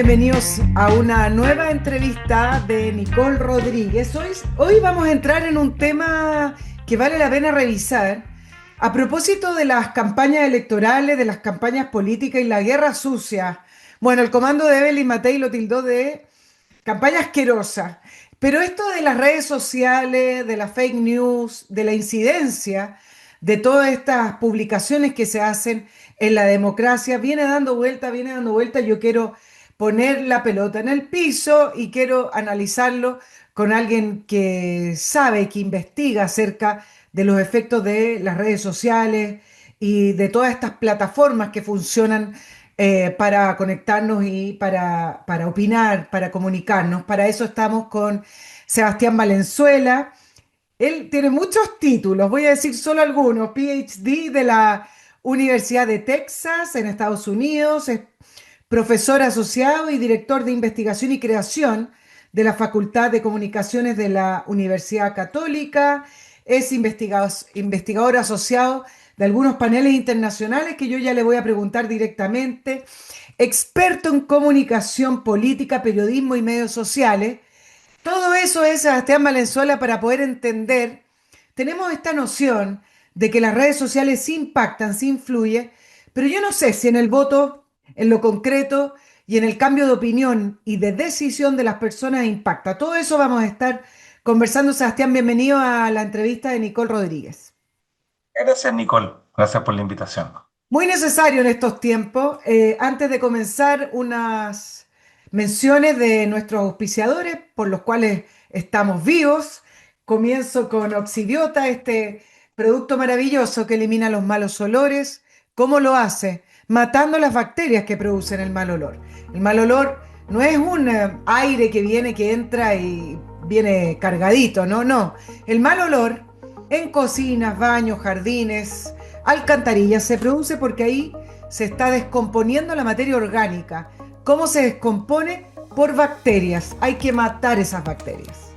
Bienvenidos a una nueva entrevista de Nicole Rodríguez. Hoy vamos a entrar en un tema que vale la pena revisar a propósito de las campañas electorales, de las campañas políticas y la guerra sucia. Bueno, el comando de Evelyn Matei lo tildó de campaña asquerosa, pero esto de las redes sociales, de las fake news, de la incidencia de todas estas publicaciones que se hacen en la democracia, viene dando vuelta, viene dando vuelta. Yo quiero poner la pelota en el piso y quiero analizarlo con alguien que sabe, que investiga acerca de los efectos de las redes sociales y de todas estas plataformas que funcionan para conectarnos y para opinar, para comunicarnos. Para eso estamos con Sebastián Valenzuela. Él tiene muchos títulos, voy a decir solo algunos. PhD de la Universidad de Texas en Estados Unidos, es profesor asociado y director de investigación y creación de la Facultad de Comunicaciones de la Universidad Católica, es investigador asociado de algunos paneles internacionales que yo ya le voy a preguntar directamente, experto en comunicación política, periodismo y medios sociales. Todo eso es Sebastián Valenzuela para poder entender. Tenemos esta noción de que las redes sociales sí impactan, sí influyen, pero yo no sé si en el voto, en lo concreto y en el cambio de opinión y de decisión de las personas impacta. Todo eso vamos a estar conversando. Sebastián, bienvenido a la entrevista de Nicole Rodríguez. Gracias, Nicole. Gracias por la invitación. Muy necesario en estos tiempos. Antes de comenzar, unas menciones de nuestros auspiciadores por los cuales estamos vivos. Comienzo con Oxibiota, este producto maravilloso que elimina los malos olores. ¿Cómo lo hace? Matando las bacterias que producen el mal olor. El mal olor no es un aire que viene, que entra y viene cargadito, no, no. El mal olor en cocinas, baños, jardines, alcantarillas se produce porque ahí se está descomponiendo la materia orgánica. ¿Cómo se descompone? Por bacterias. Hay que matar esas bacterias.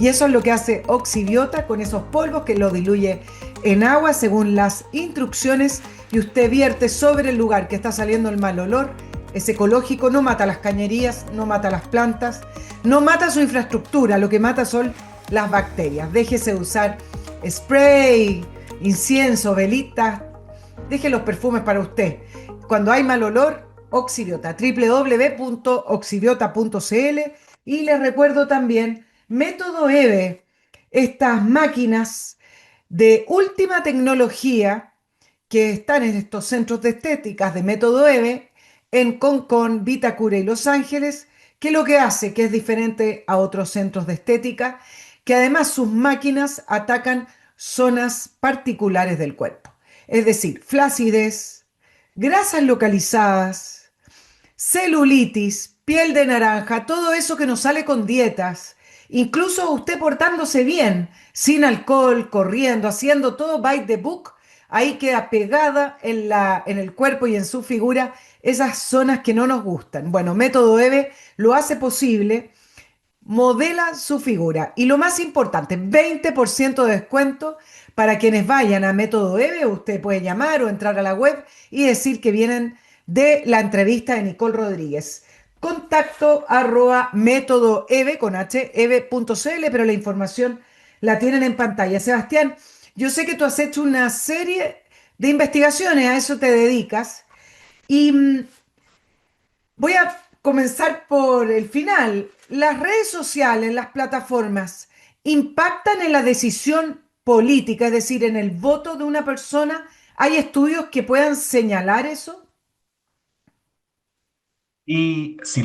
Y eso es lo que hace Oxibiota con esos polvos que lo diluye en agua según las instrucciones y usted vierte sobre el lugar que está saliendo el mal olor. Es ecológico, no mata las cañerías, no mata las plantas, no mata su infraestructura, lo que mata son las bacterias. Déjese de usar spray, incienso, velitas, deje los perfumes para usted. Cuando hay mal olor, Oxibiota, www.oxibiota.cl. Y les recuerdo también Método EVE, estas máquinas de última tecnología que están en estos centros de estéticas de Método EVE en Concón, Vitacura y Los Ángeles, que lo que hace, que es diferente a otros centros de estética, que además sus máquinas atacan zonas particulares del cuerpo. Es decir, flacidez, grasas localizadas, celulitis, piel de naranja, todo eso que nos sale con dietas, incluso usted portándose bien, sin alcohol, corriendo, haciendo todo by the book, ahí queda pegada en el cuerpo y en su figura esas zonas que no nos gustan. Bueno, Método EVE lo hace posible, modela su figura. Y lo más importante, 20% de descuento para quienes vayan a Método EVE. Usted puede llamar o entrar a la web y decir que vienen de la entrevista de Nicole Rodríguez. Contacto arroba método EVE con h, eve.cl, pero la información la tienen en pantalla. Sebastián, yo sé que tú has hecho una serie de investigaciones, a eso te dedicas, y voy a comenzar por el final. ¿Las redes sociales, las plataformas, impactan en la decisión política, es decir, en el voto de una persona? ¿Hay estudios que puedan señalar eso? Y si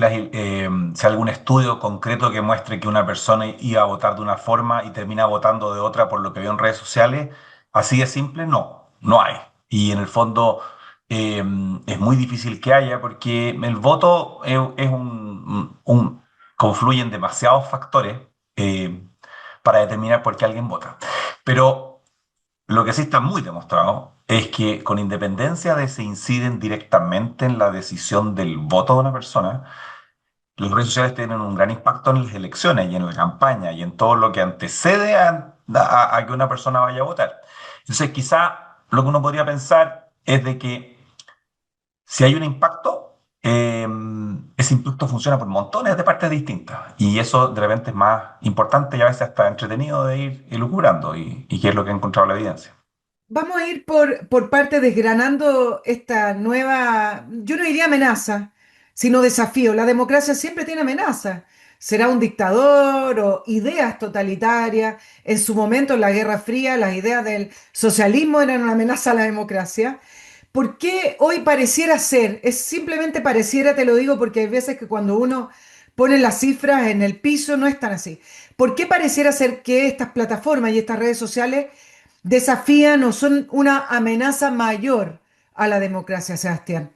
algún estudio concreto que muestre que una persona iba a votar de una forma y termina votando de otra por lo que vio en redes sociales, así de simple, no, no hay. Y en el fondo eh, es muy difícil que haya porque el voto es confluyen demasiados factores eh, para determinar por qué alguien vota. Pero lo que sí está muy demostrado es que con independencia de si inciden directamente en la decisión del voto de una persona, las redes sociales tienen un gran impacto en las elecciones y en la campaña y en todo lo que antecede a que una persona vaya a votar. Entonces, quizá lo que uno podría pensar es de que si hay un impacto, eh, ese impacto funciona por montones de partes distintas. Y eso de repente es más importante y a veces hasta entretenido de ir elucubrando y qué es lo que ha encontrado la evidencia. Vamos a ir por parte desgranando esta nueva, yo no diría amenaza, sino desafío. La democracia siempre tiene amenaza. ¿Será un dictador o ideas totalitarias? En su momento, en la Guerra Fría, las ideas del socialismo eran una amenaza a la democracia. ¿Por qué hoy pareciera ser? Es simplemente pareciera, te lo digo, porque hay veces que cuando uno pone las cifras en el piso no están así. ¿Por qué pareciera ser que estas plataformas y estas redes sociales desafían o son una amenaza mayor a la democracia, Sebastián?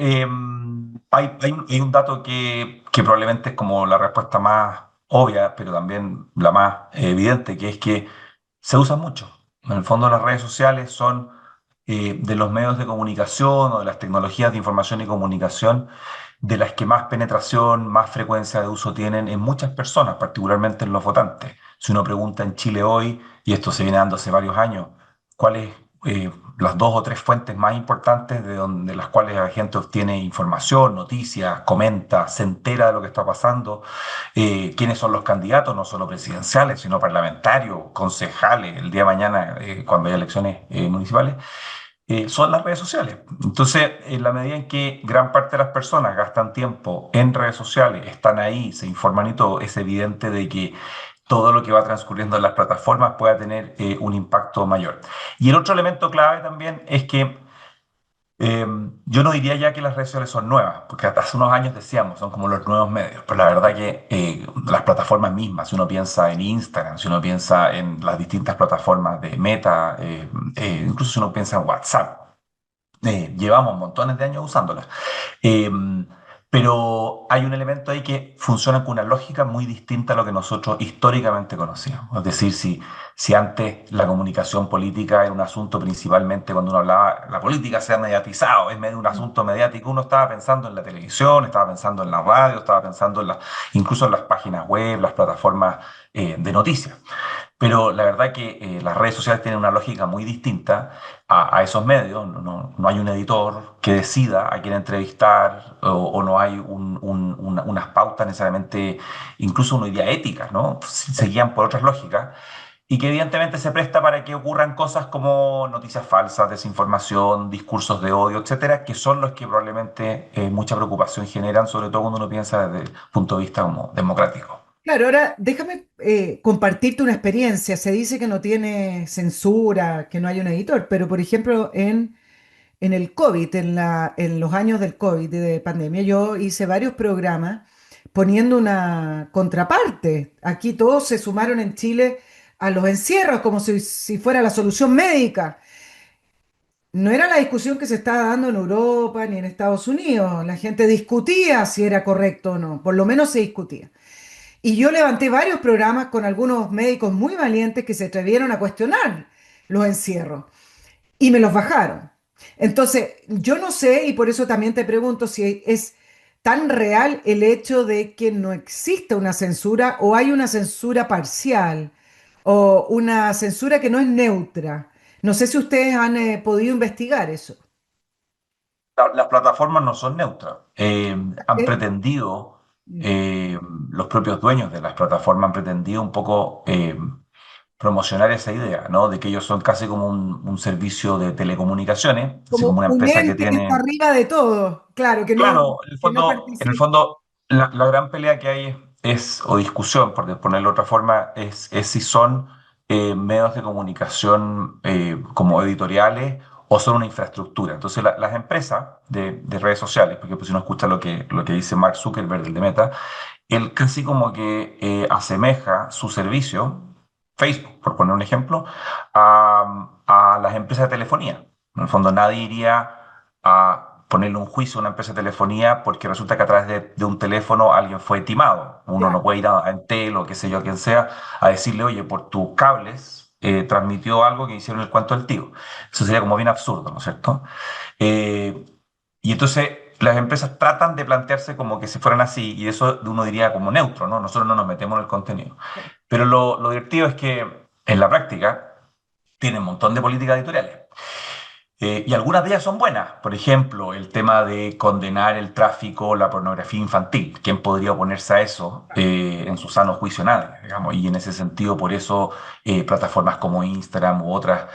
Hay un dato que probablemente es como la respuesta más obvia, pero también la más evidente, que es que se usan mucho. En el fondo, las redes sociales son de los medios de comunicación o de las tecnologías de información y comunicación de las que más penetración, más frecuencia de uso tienen en muchas personas, particularmente en los votantes. Si uno pregunta en Chile hoy, y esto se viene dando hace varios años, cuáles las dos o tres fuentes más importantes de donde las cuales la gente obtiene información, noticias, comenta, se entera de lo que está pasando, quiénes son los candidatos, no solo presidenciales, sino parlamentarios, concejales, el día de mañana, cuando haya elecciones municipales, son las redes sociales. Entonces, en la medida en que gran parte de las personas gastan tiempo en redes sociales, están ahí, se informan y todo, es evidente de que todo lo que va transcurriendo en las plataformas pueda tener un impacto mayor. Y el otro elemento clave también es que eh, yo no diría ya que las redes sociales son nuevas, porque hasta hace unos años decíamos, son como los nuevos medios, pero la verdad que las plataformas mismas, si uno piensa en Instagram, si uno piensa en las distintas plataformas de Meta, incluso si uno piensa en WhatsApp, llevamos montones de años usándolas. Eh, pero hay un elemento ahí que funciona con una lógica muy distinta a lo que nosotros históricamente conocíamos. Es decir, si antes la comunicación política era un asunto principalmente cuando uno hablaba, la política se ha mediatizado, es medio un asunto mediático, uno estaba pensando en la televisión, estaba pensando en la radio, estaba pensando incluso en las páginas web, las plataformas de noticias. Pero la verdad que las redes sociales tienen una lógica muy distinta a esos medios. No hay un editor que decida a quién entrevistar o no hay unas pautas necesariamente, incluso una idea ética, ¿no? Se guían por otras lógicas y que evidentemente se presta para que ocurran cosas como noticias falsas, desinformación, discursos de odio, etcétera, que son los que probablemente mucha preocupación generan, sobre todo cuando uno piensa desde el punto de vista como democrático. Claro, ahora déjame compartirte una experiencia. Se dice que no tiene censura, que no hay un editor, pero por ejemplo, en el COVID, en los años del COVID, de pandemia, yo hice varios programas poniendo una contraparte. Aquí todos se sumaron en Chile a los encierros como si fuera la solución médica. No era la discusión que se estaba dando en Europa ni en Estados Unidos. La gente discutía si era correcto o no, por lo menos se discutía. Y yo levanté varios programas con algunos médicos muy valientes que se atrevieron a cuestionar los encierros y me los bajaron. Entonces, yo no sé, y por eso también te pregunto si es tan real el hecho de que no exista una censura o hay una censura parcial o una censura que no es neutra. No sé si ustedes han podido investigar eso. Las plataformas no son neutras. Han ¿Eh? pretendido, eh, los propios dueños de las plataformas han pretendido un poco promocionar esa idea, ¿no? De que ellos son casi como un servicio de telecomunicaciones, así como Como una un empresa que ente que está tiene. arriba de todo, claro, Claro, que no en el participa. fondo la gran pelea que hay o discusión, por ponerlo de otra forma, es si son medios de comunicación como editoriales o son una infraestructura. Entonces, las empresas de redes sociales, porque pues, si uno escucha lo que dice Mark Zuckerberg, el de Meta, él casi como que asemeja su servicio, Facebook, por poner un ejemplo, a las empresas de telefonía. En el fondo, nadie iría a ponerle un juicio a una empresa de telefonía porque resulta que a través de un teléfono alguien fue timado. Uno no Claro. puede ir a Entel o qué sé yo, quien sea, a decirle, oye, por tus cables transmitió algo que hicieron el cuento del tío. Eso sería como bien absurdo, ¿no es cierto? Eh, y entonces las empresas tratan de plantearse como que si fueran así, y eso uno diría como neutro, ¿no? Nosotros no nos metemos en el contenido. Pero lo divertido es que en la práctica tienen un montón de políticas editoriales. Y algunas de ellas son buenas. Por ejemplo, el tema de condenar el tráfico, la pornografía infantil. ¿Quién podría oponerse a eso en su sano juicio? Nadie, digamos. Y en ese sentido, por eso plataformas como Instagram u otras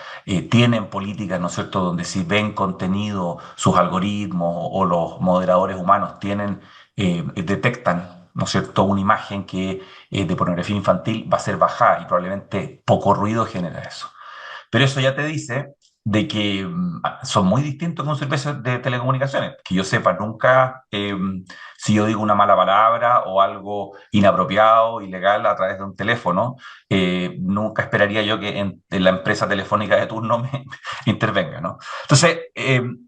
tienen políticas, ¿no es cierto?, donde si ven contenido, sus algoritmos o los moderadores humanos detectan, ¿no es cierto?, una imagen que de pornografía infantil va a ser bajada y probablemente poco ruido genera eso. Pero eso ya te dice de que son muy distintos que un servicio de telecomunicaciones. Que yo sepa, nunca, si yo digo una mala palabra o algo inapropiado, ilegal a través de un teléfono, nunca esperaría yo que en la empresa telefónica de turno me intervenga, ¿no? Entonces,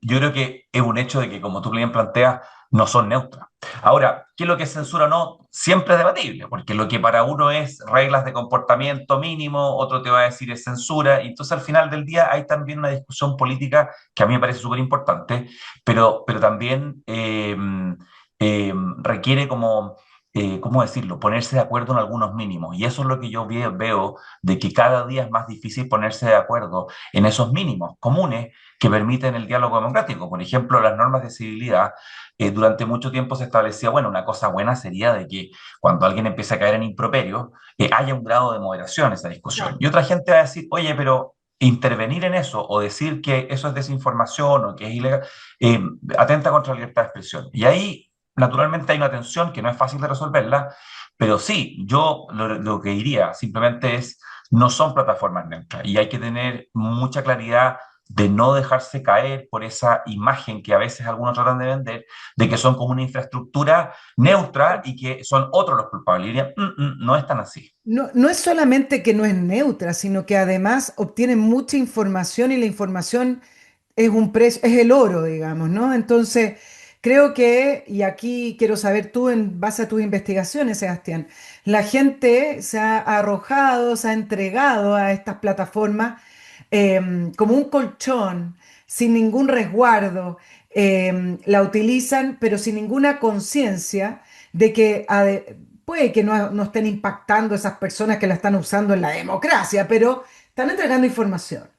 yo creo que es un hecho de que, como tú bien planteas, no son neutras. Ahora, ¿qué es lo que es censura o no? Siempre es debatible, porque lo que para uno es reglas de comportamiento mínimo, otro te va a decir es censura, y entonces al final del día hay también una discusión política que a mí me parece súper importante, pero también requiere como, ¿cómo decirlo?, ponerse de acuerdo en algunos mínimos, y eso es lo que yo veo de que cada día es más difícil ponerse de acuerdo en esos mínimos comunes que permiten el diálogo democrático. Por ejemplo, las normas de civilidad durante mucho tiempo se establecía, bueno, una cosa buena sería de que cuando alguien empieza a caer en improperio, haya un grado de moderación en esa discusión. Claro. Y otra gente va a decir, oye, pero intervenir en eso o decir que eso es desinformación o que es ilegal, eh, atenta contra la libertad de expresión. Y ahí, naturalmente, hay una tensión que no es fácil de resolverla, pero sí, yo lo que diría simplemente es, no son plataformas neutras y hay que tener mucha claridad de no dejarse caer por esa imagen que a veces algunos tratan de vender, de que son como una infraestructura neutra y que son otros los culpables. Y diría, no es tan así. No, no es solamente que no es neutra, sino que además obtiene mucha información y la información es un precio, es el oro, digamos, ¿no? Entonces, creo que, y aquí quiero saber tú en base a tus investigaciones, Sebastián, la gente se ha arrojado, se ha entregado a estas plataformas como un colchón, sin ningún resguardo, la utilizan, pero sin ninguna conciencia de que puede que no estén impactando esas personas que la están usando en la democracia, pero están entregando información.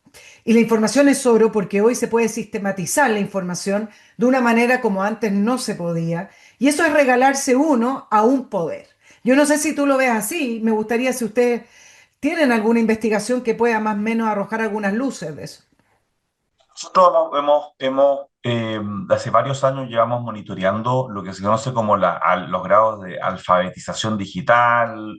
Y la información es oro porque hoy se puede sistematizar la información de una manera como antes no se podía. Y eso es regalarse uno a un poder. Yo no sé si tú lo ves así. Me gustaría si ustedes tienen alguna investigación que pueda más o menos arrojar algunas luces de eso. Nosotros hace varios años llevamos monitoreando lo que se conoce como los grados de alfabetización digital,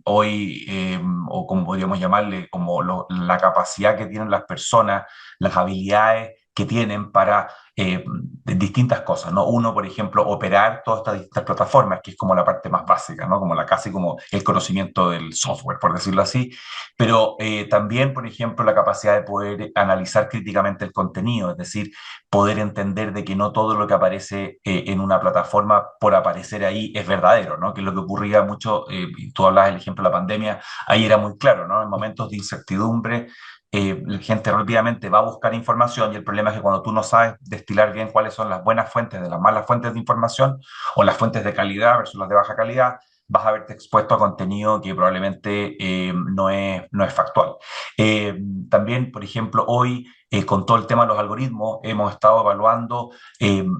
hoy, o como podríamos llamarle, como la capacidad que tienen las personas, las habilidades que tienen para de distintas cosas, ¿no? Uno, por ejemplo, operar todas estas distintas plataformas, que es como la parte más básica, ¿no? Como casi como el conocimiento del software, por decirlo así, pero también, por ejemplo, la capacidad de poder analizar críticamente el contenido, es decir, poder entender de que no todo lo que aparece en una plataforma por aparecer ahí es verdadero, ¿no? Que es lo que ocurría mucho, y tú hablabas del ejemplo de la pandemia, ahí era muy claro, ¿no? En momentos de incertidumbre, la gente rápidamente va a buscar información y el problema es que cuando tú no sabes destilar bien cuáles son las buenas fuentes de las malas fuentes de información o las fuentes de calidad versus las de baja calidad, vas a verte expuesto a contenido que probablemente no es factual. Eh, También, por ejemplo, hoy, con todo el tema de los algoritmos, hemos estado evaluando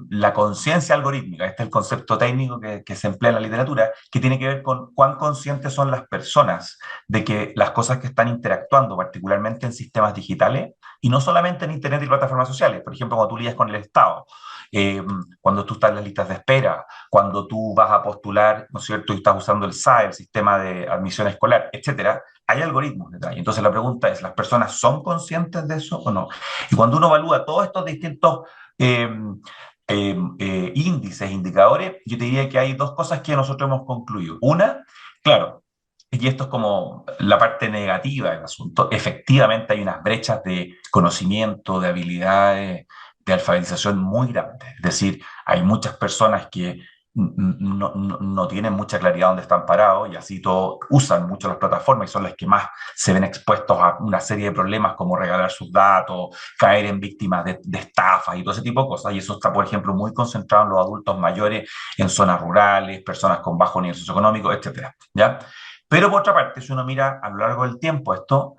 la conciencia algorítmica. Este es el concepto técnico que se emplea en la literatura, que tiene que ver con cuán conscientes son las personas de que las cosas que están interactuando, particularmente en sistemas digitales, y no solamente en Internet y plataformas sociales, por ejemplo, cuando tú lidias con el Estado, eh, cuando tú estás en las listas de espera, cuando tú vas a postular, ¿no es cierto?, y estás usando el SAE, el sistema de admisión escolar, etcétera, hay algoritmos detrás. Entonces la pregunta es, ¿las personas son conscientes de eso o no? Y cuando uno evalúa todos estos distintos eh, índices, indicadores, yo te diría que hay dos cosas que nosotros hemos concluido. Una, claro, y esto es como la parte negativa del asunto, efectivamente hay unas brechas de conocimiento, de habilidades, de alfabetización muy grandes. Es decir, hay muchas personas que no tienen mucha claridad dónde están parados y así todo usan mucho las plataformas y son las que más se ven expuestos a una serie de problemas como regalar sus datos, caer en víctimas de estafas y todo ese tipo de cosas. Y eso está, por ejemplo, muy concentrado en los adultos mayores, en zonas rurales, personas con bajo nivel socioeconómico, etcétera, ¿ya? Pero por otra parte, si uno mira a lo largo del tiempo esto,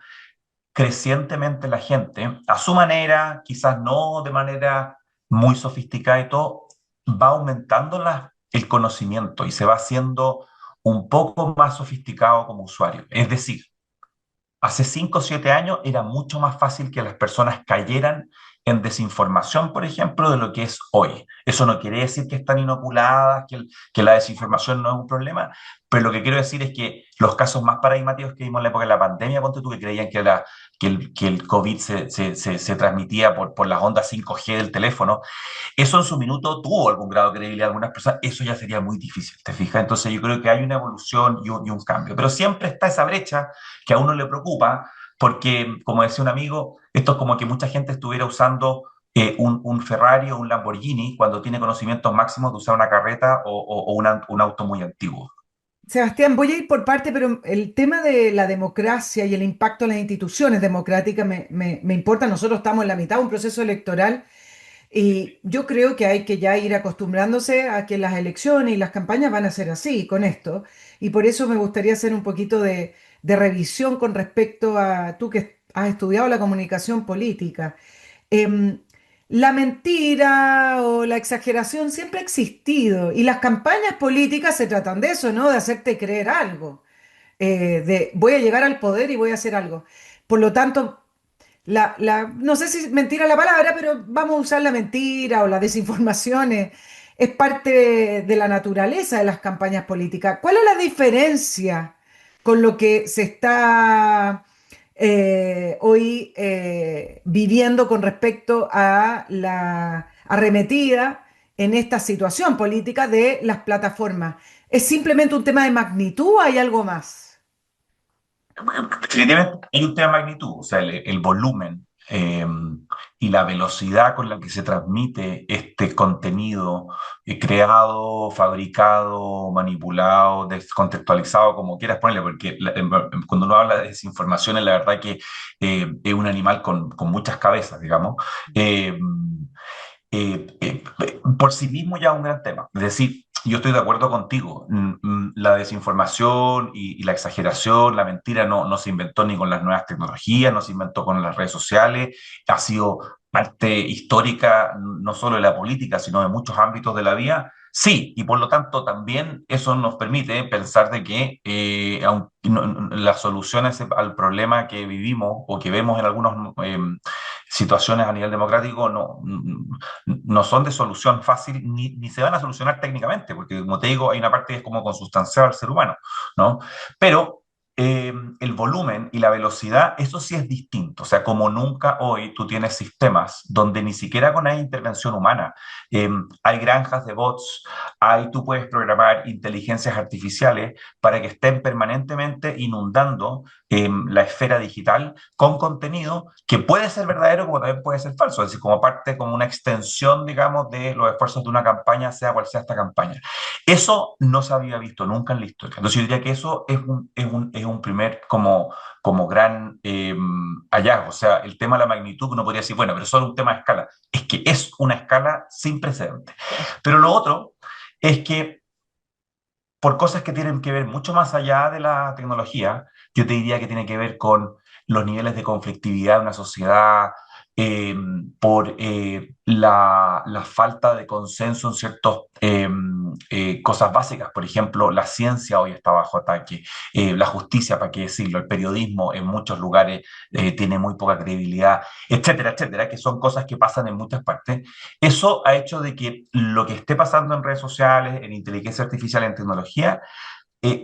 crecientemente la gente, a su manera, quizás no de manera muy sofisticada y todo, va aumentando el conocimiento y se va haciendo un poco más sofisticado como usuario. Es decir, hace 5 o 7 años era mucho más fácil que las personas cayeran en desinformación, por ejemplo, de lo que es hoy. Eso no quiere decir que están inoculadas, que la desinformación no es un problema, pero lo que quiero decir es que los casos más paradigmáticos que vimos en la época de la pandemia, ponte tú, que creían que el COVID se transmitía por las ondas 5G del teléfono, eso en su minuto tuvo algún grado de credibilidad de algunas personas, eso ya sería muy difícil, ¿te fijas? Entonces yo creo que hay una evolución y un cambio, pero siempre está esa brecha que a uno le preocupa, porque, como decía un amigo, esto es como que mucha gente estuviera usando un Ferrari o un Lamborghini cuando tiene conocimientos máximos de usar una carreta o un auto muy antiguo. Sebastián, voy a ir por parte, pero el tema de la democracia y el impacto en las instituciones democráticas me importa. Nosotros estamos en la mitad de un proceso electoral y yo creo que hay que ya ir acostumbrándose a que las elecciones y las campañas van a ser así con esto. Y por eso me gustaría hacer un poquito de revisión con respecto a tú que has estudiado la comunicación política. Em, la mentira o la exageración siempre ha existido y las campañas políticas se tratan de eso, ¿no? De hacerte creer algo, de voy a llegar al poder y voy a hacer algo. Por lo tanto, no sé si mentira la palabra, pero vamos a usar la mentira o la desinformación. Es parte de la naturaleza de las campañas políticas. ¿Cuál es la diferencia con lo que se está hoy viviendo con respecto a la arremetida en esta situación política de las plataformas? ¿Es simplemente un tema de magnitud o hay algo más? Definitivamente hay un tema de magnitud, o sea, el volumen y la velocidad con la que se transmite este contenido creado, fabricado, manipulado, descontextualizado, como quieras ponerle, porque cuando uno habla de desinformación, la verdad que es un animal con muchas cabezas, digamos. Eh, por sí mismo ya es un gran tema. Es decir, yo estoy de acuerdo contigo. La desinformación y la exageración, la mentira no se inventó ni con las nuevas tecnologías, no se inventó con las redes sociales, ha sido parte histórica no solo de la política, sino de muchos ámbitos de la vida. Sí, y por lo tanto también eso nos permite pensar de que las soluciones al problema que vivimos o que vemos en algunas situaciones a nivel democrático no son de solución fácil ni se van a solucionar técnicamente, porque como te digo, hay una parte que es como consustancial al ser humano, ¿no? Pero el volumen y la velocidad, eso sí es distinto. O sea, como nunca hoy tú tienes sistemas donde ni siquiera con hay intervención humana, eh, hay granjas de bots, ahí tú puedes programar inteligencias artificiales para que estén permanentemente inundando la esfera digital con contenido que puede ser verdadero como también puede ser falso, es decir, como parte, como una extensión, digamos, de los esfuerzos de una campaña, sea cual sea esta campaña. Eso no se había visto nunca en la historia. Entonces yo diría que eso es un primer como gran hallazgo. O sea, el tema de la magnitud uno podría decir, bueno, pero es solo un tema de escala. Es que es una escala sin precedentes. Pero lo otro es que por cosas que tienen que ver mucho más allá de la tecnología, yo te diría que tiene que ver con los niveles de conflictividad de una sociedad, eh, por la falta de consenso en ciertas cosas básicas. Por ejemplo, la ciencia hoy está bajo ataque, la justicia, para qué decirlo, el periodismo en muchos lugares tiene muy poca credibilidad, etcétera, etcétera, que son cosas que pasan en muchas partes. Eso ha hecho de que lo que esté pasando en redes sociales, en inteligencia artificial, en tecnología,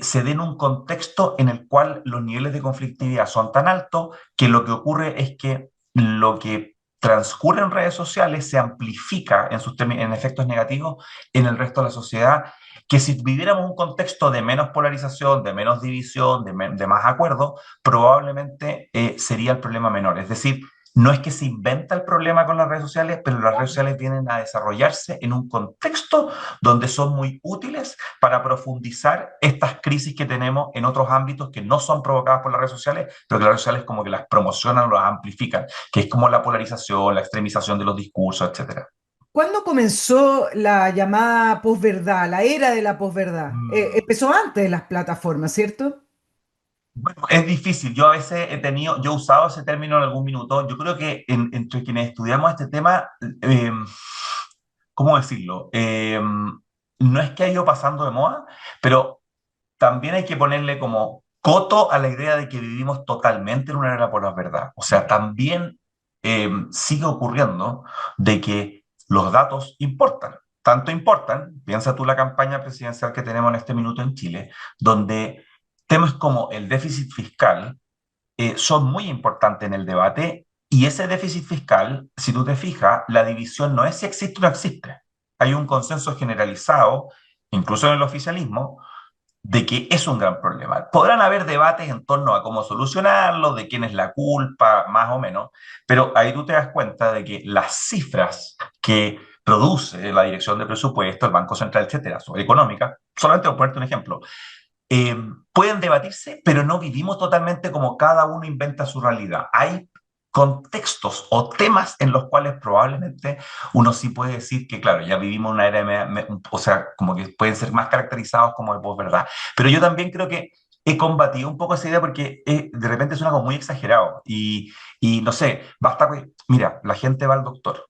se dé en un contexto en el cual los niveles de conflictividad son tan altos que lo que ocurre es que lo que transcurre en redes sociales se amplifica en efectos negativos en el resto de la sociedad, que si viviéramos un contexto de menos polarización, de menos división, de más acuerdo, probablemente sería el problema menor. Es decir, no es que se inventa el problema con las redes sociales, pero las redes sociales vienen a desarrollarse en un contexto donde son muy útiles para profundizar estas crisis que tenemos en otros ámbitos que no son provocadas por las redes sociales, pero que las redes sociales como que las promocionan o las amplifican, que es como la polarización, la extremización de los discursos, etcétera. ¿Cuándo comenzó la llamada posverdad, la era de la posverdad? Mm. Empezó antes de las plataformas, ¿cierto? Bueno, es difícil. Yo a veces yo he usado ese término en algún minuto. Yo creo que entre quienes estudiamos este tema, eh, ¿cómo decirlo? No es que haya ido pasando de moda, pero también hay que ponerle como coto a la idea de que vivimos totalmente en una era por la verdad. O sea, también sigue ocurriendo de que los datos importan. Tanto importan, piensa tú la campaña presidencial que tenemos en este minuto en Chile, donde temas como el déficit fiscal son muy importantes en el debate y ese déficit fiscal, si tú te fijas, la división no es si existe o no existe. Hay un consenso generalizado, incluso en el oficialismo, de que es un gran problema. Podrán haber debates en torno a cómo solucionarlo, de quién es la culpa, más o menos, pero ahí tú te das cuenta de que las cifras que produce la Dirección de Presupuesto, el Banco Central, etcétera, sobre económica, solamente por ponerte un ejemplo, eh, pueden debatirse, pero no vivimos totalmente como cada uno inventa su realidad. Hay contextos o temas en los cuales probablemente uno sí puede decir que, claro, ya vivimos una era, o sea, como que pueden ser más caracterizados como de posverdad. Pero yo también creo que he combatido un poco esa idea porque de repente suena como muy exagerado y no sé, basta que, mira, la gente va al doctor.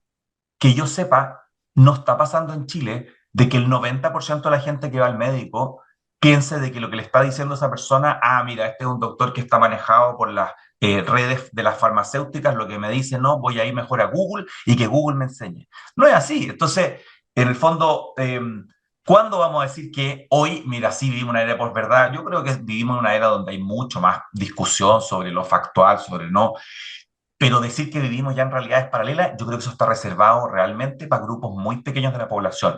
Que yo sepa, no está pasando en Chile de que el 90% de la gente que va al médico piense de que lo que le está diciendo esa persona, ah, mira, este es un doctor que está manejado por las redes de las farmacéuticas, lo que me dice, no, voy a ir mejor a Google y que Google me enseñe. No es así. Entonces, en el fondo, ¿cuándo vamos a decir que hoy, mira, sí vivimos una era de posverdad? Yo creo que vivimos en una era donde hay mucho más discusión sobre lo factual, sobre no. Pero decir que vivimos ya en realidades paralelas, yo creo que eso está reservado realmente para grupos muy pequeños de la población,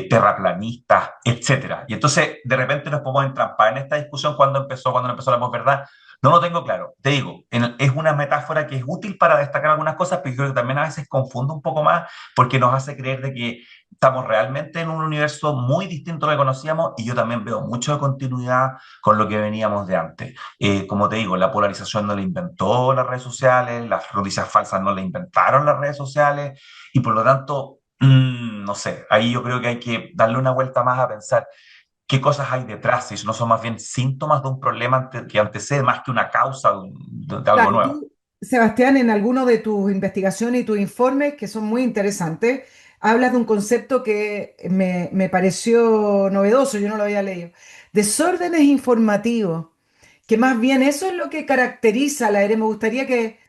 terraplanistas, etcétera. Y entonces, de repente nos podemos entrampar en esta discusión cuando no empezó la posverdad. No lo tengo claro. Te digo, es una metáfora que es útil para destacar algunas cosas, pero yo creo que también a veces confunde un poco más porque nos hace creer de que estamos realmente en un universo muy distinto a lo que conocíamos y yo también veo mucho de continuidad con lo que veníamos de antes. Como te digo, la polarización no la inventó las redes sociales, las noticias falsas no la inventaron las redes sociales y por lo tanto, no sé, ahí yo creo que hay que darle una vuelta más a pensar qué cosas hay detrás, si no son más bien síntomas de un problema que antecede más que una causa de algo Claro, nuevo. tú, Sebastián, en alguno de tus investigaciones y tus informes, que son muy interesantes, hablas de un concepto que me pareció novedoso, yo no lo había leído. Desórdenes informativos, que más bien eso es lo que caracteriza a la era. Me gustaría que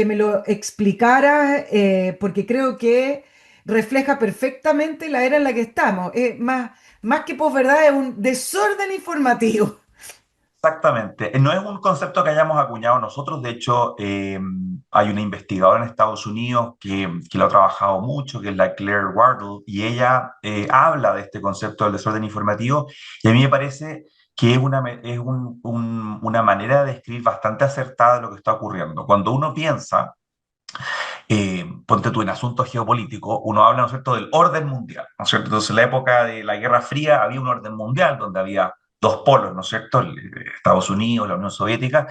me lo explicaras, porque creo que refleja perfectamente la era en la que estamos. Más que posverdad, es un desorden informativo. Exactamente. No es un concepto que hayamos acuñado nosotros. De hecho, hay una investigadora en Estados Unidos que lo ha trabajado mucho, que es la Claire Wardle, y ella habla de este concepto del desorden informativo. Y a mí me parece que es una manera de describir bastante acertada de lo que está ocurriendo. Cuando uno piensa, ponte tú en asuntos geopolíticos, uno habla, ¿no es cierto?, del orden mundial, ¿no es cierto? Entonces, en la época de la Guerra Fría había un orden mundial donde había dos polos, ¿no es cierto? Estados Unidos, la Unión Soviética,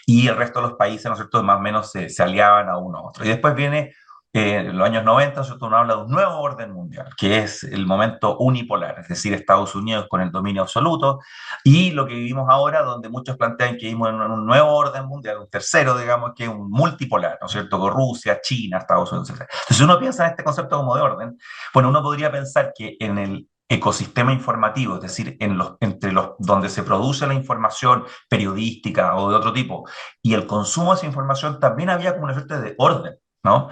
y el resto de los países, ¿no es cierto?, más o menos se aliaban a uno a otro. Y después viene, en los años 90, ¿no es cierto?, uno habla de un nuevo orden mundial, que es el momento unipolar, es decir, Estados Unidos con el dominio absoluto, y lo que vivimos ahora, donde muchos plantean que vivimos en un nuevo orden mundial, un tercero, digamos, que es un multipolar, ¿no es cierto?, con Rusia, China, Estados Unidos, etc. Entonces, si uno piensa en este concepto como de orden, bueno, uno podría pensar que en el ecosistema informativo, es decir, entre los donde se produce la información periodística o de otro tipo, y el consumo de esa información, también había como una suerte de orden, ¿no?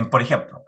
Por ejemplo,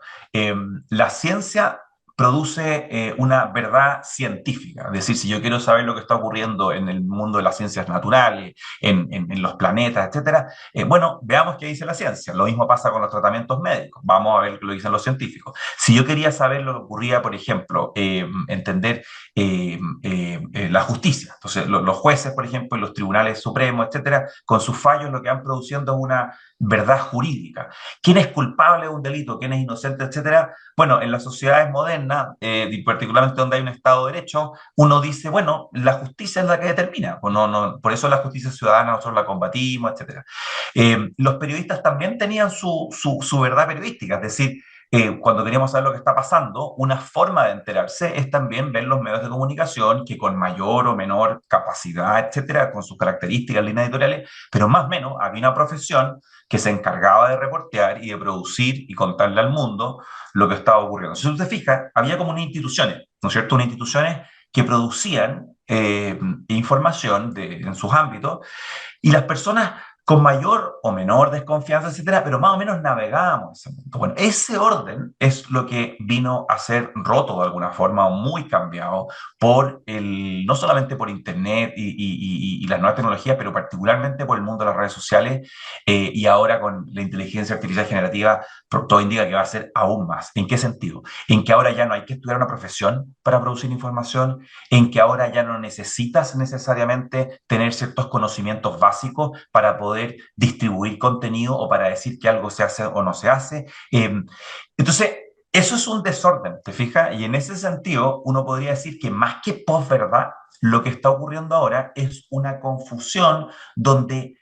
la ciencia produce una verdad científica. Es decir, si yo quiero saber lo que está ocurriendo en el mundo de las ciencias naturales, en los planetas, etcétera, bueno, veamos qué dice la ciencia. Lo mismo pasa con los tratamientos médicos. Vamos a ver lo que dicen los científicos. Si yo quería saber lo que ocurría, por ejemplo, entender la justicia, entonces los jueces, por ejemplo, y los tribunales supremos, etcétera, con sus fallos lo que van produciendo es una verdad jurídica. ¿Quién es culpable de un delito? ¿Quién es inocente, etcétera? Bueno, en las sociedades modernas, y particularmente donde hay un Estado de Derecho, uno dice, bueno, la justicia es la que determina. Pues por eso la justicia ciudadana nosotros la combatimos, etcétera. Los periodistas también tenían su verdad periodística, es decir, cuando queremos saber lo que está pasando, una forma de enterarse es también ver los medios de comunicación que con mayor o menor capacidad, etcétera, con sus características, líneas editoriales, pero más o menos había una profesión que se encargaba de reportear y de producir y contarle al mundo lo que estaba ocurriendo. Si tú te fijas, había como unas instituciones, ¿no es cierto? Unas instituciones que producían información en sus ámbitos y las personas con mayor o menor desconfianza, etcétera, pero más o menos navegábamos ese mundo. Bueno, ese orden es lo que vino a ser roto de alguna forma o muy cambiado no solamente por Internet y las nuevas tecnologías, pero particularmente por el mundo de las redes sociales y ahora con la inteligencia artificial generativa, todo indica que va a ser aún más. ¿En qué sentido? En que ahora ya no hay que estudiar una profesión para producir información, en que ahora ya no necesitas necesariamente tener ciertos conocimientos básicos para poder distribuir contenido o para decir que algo se hace o no se hace. Entonces, eso es un desorden, ¿te fijas? Y en ese sentido, uno podría decir que más que posverdad, lo que está ocurriendo ahora es una confusión donde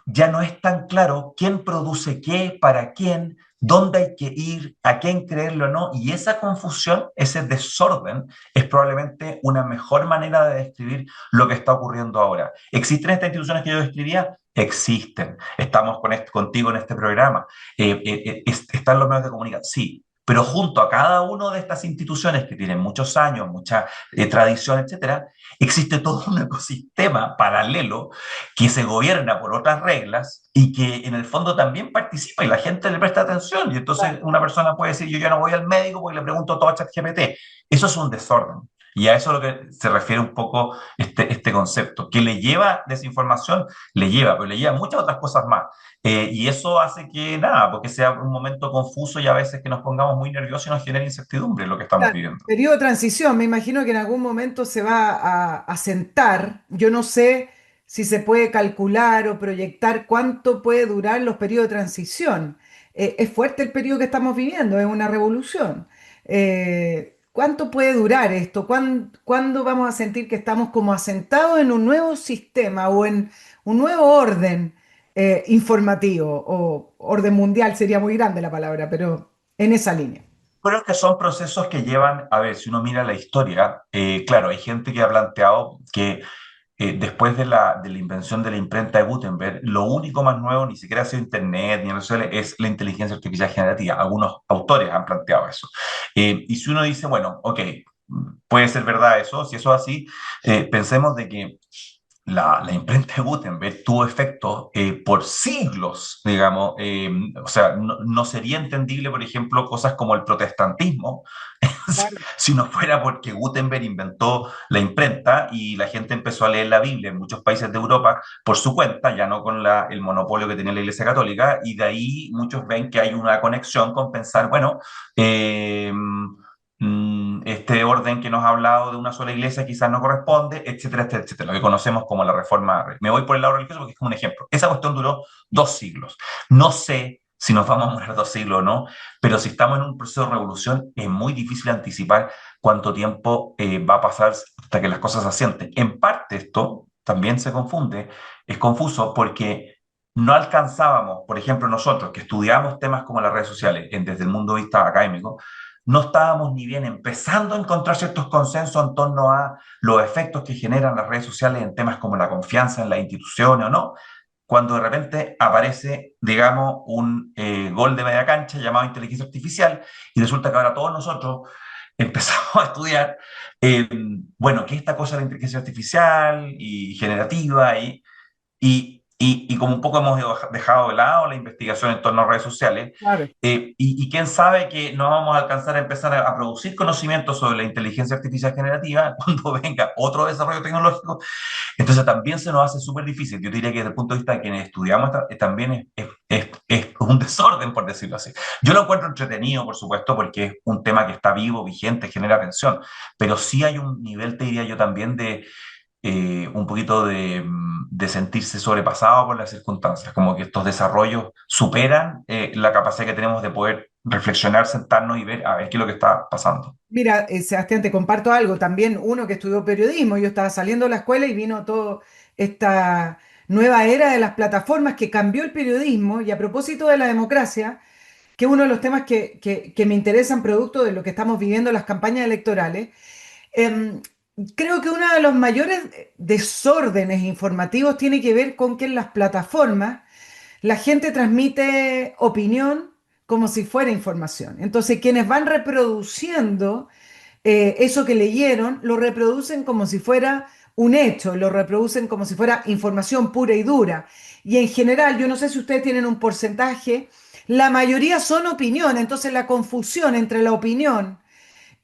ya no es tan claro quién produce qué, para quién, dónde hay que ir, a quién creerlo o no. Y esa confusión, ese desorden, es probablemente una mejor manera de describir lo que está ocurriendo ahora. ¿Existen estas instituciones que yo describía? Existen. Estamos contigo en este programa. ¿Están los medios de comunicación? Sí. Pero junto a cada una de estas instituciones que tienen muchos años, mucha tradición, etcétera, existe todo un ecosistema paralelo que se gobierna por otras reglas y que en el fondo también participa y la gente le presta atención. Y entonces una persona puede decir, yo ya no voy al médico porque le pregunto todo a ChatGPT. Eso es un desorden. Y a eso es lo que se refiere un poco este concepto, que le lleva desinformación, le lleva, pero le lleva muchas otras cosas más. Y eso hace que, nada, porque sea un momento confuso y a veces que nos pongamos muy nerviosos y nos genere incertidumbre en lo que estamos Claro, viviendo. periodo de transición, me imagino que en algún momento se va a sentar. Yo no sé si se puede calcular o proyectar cuánto puede durar los periodos de transición. Es fuerte el periodo que estamos viviendo, es una revolución. ¿Cuánto puede durar esto? ¿Cuándo vamos a sentir que estamos como asentados en un nuevo sistema o en un nuevo orden informativo? O orden mundial sería muy grande la palabra, pero en esa línea. Creo que son procesos que llevan, a ver, si uno mira la historia, claro, hay gente que ha planteado que después de la invención de la imprenta de Gutenberg, lo único más nuevo ni siquiera ha sido Internet ni redes sociales, es la inteligencia artificial generativa. Algunos autores han planteado eso. Y si uno dice, bueno, ok, puede ser verdad eso, si eso es así, pensemos de que la imprenta de Gutenberg tuvo efecto por siglos, digamos. O sea, no sería entendible, por ejemplo, cosas como el protestantismo si no fuera porque Gutenberg inventó la imprenta y la gente empezó a leer la Biblia en muchos países de Europa por su cuenta, ya no con el monopolio que tenía la Iglesia Católica, y de ahí muchos ven que hay una conexión con pensar, bueno, eh, este orden que nos ha hablado de una sola iglesia quizás no corresponde, etcétera, etcétera, etcétera, lo que conocemos como la reforma. Me voy por el lado religioso porque es como un ejemplo. Esa cuestión duró 2 siglos. No sé si nos vamos a morir 2 siglos o no, pero si estamos en un proceso de revolución, es muy difícil anticipar cuánto tiempo va a pasar hasta que las cosas se asienten. En parte esto también se confunde, es confuso porque no alcanzábamos, por ejemplo, nosotros que estudiamos temas como las redes sociales desde el mundo de vista académico, no estábamos ni bien empezando a encontrar ciertos consensos en torno a los efectos que generan las redes sociales en temas como la confianza en las instituciones o no, cuando de repente aparece, digamos, un gol de media cancha llamado inteligencia artificial y resulta que ahora todos nosotros empezamos a estudiar, bueno, qué es esta cosa de la inteligencia artificial y generativa y como un poco hemos dejado de lado la investigación en torno a redes sociales, Claro. y quién sabe que no vamos a alcanzar a empezar a producir conocimientos sobre la inteligencia artificial generativa cuando venga otro desarrollo tecnológico, entonces también se nos hace súper difícil. Yo diría que desde el punto de vista de quienes estudiamos también es un desorden, por decirlo así. Yo lo encuentro entretenido, por supuesto, porque es un tema que está vivo, vigente, genera atención, pero sí hay un nivel, te diría yo, también de un poquito de sentirse sobrepasado por las circunstancias, como que estos desarrollos superan la capacidad que tenemos de poder reflexionar, sentarnos y ver a ver qué es lo que está pasando. Mira, Sebastián, te comparto algo. También uno que estudió periodismo, yo estaba saliendo de la escuela y vino toda esta nueva era de las plataformas que cambió el periodismo. Y a propósito de la democracia, que es uno de los temas que me interesan producto de lo que estamos viviendo en las campañas electorales. Em, Creo que uno de los mayores desórdenes informativos tiene que ver con que en las plataformas la gente transmite opinión como si fuera información. Entonces, quienes van reproduciendo eso que leyeron, lo reproducen como si fuera un hecho, lo reproducen como si fuera información pura y dura. Y en general, yo no sé si ustedes tienen un porcentaje, la mayoría son opinión, entonces la confusión entre la opinión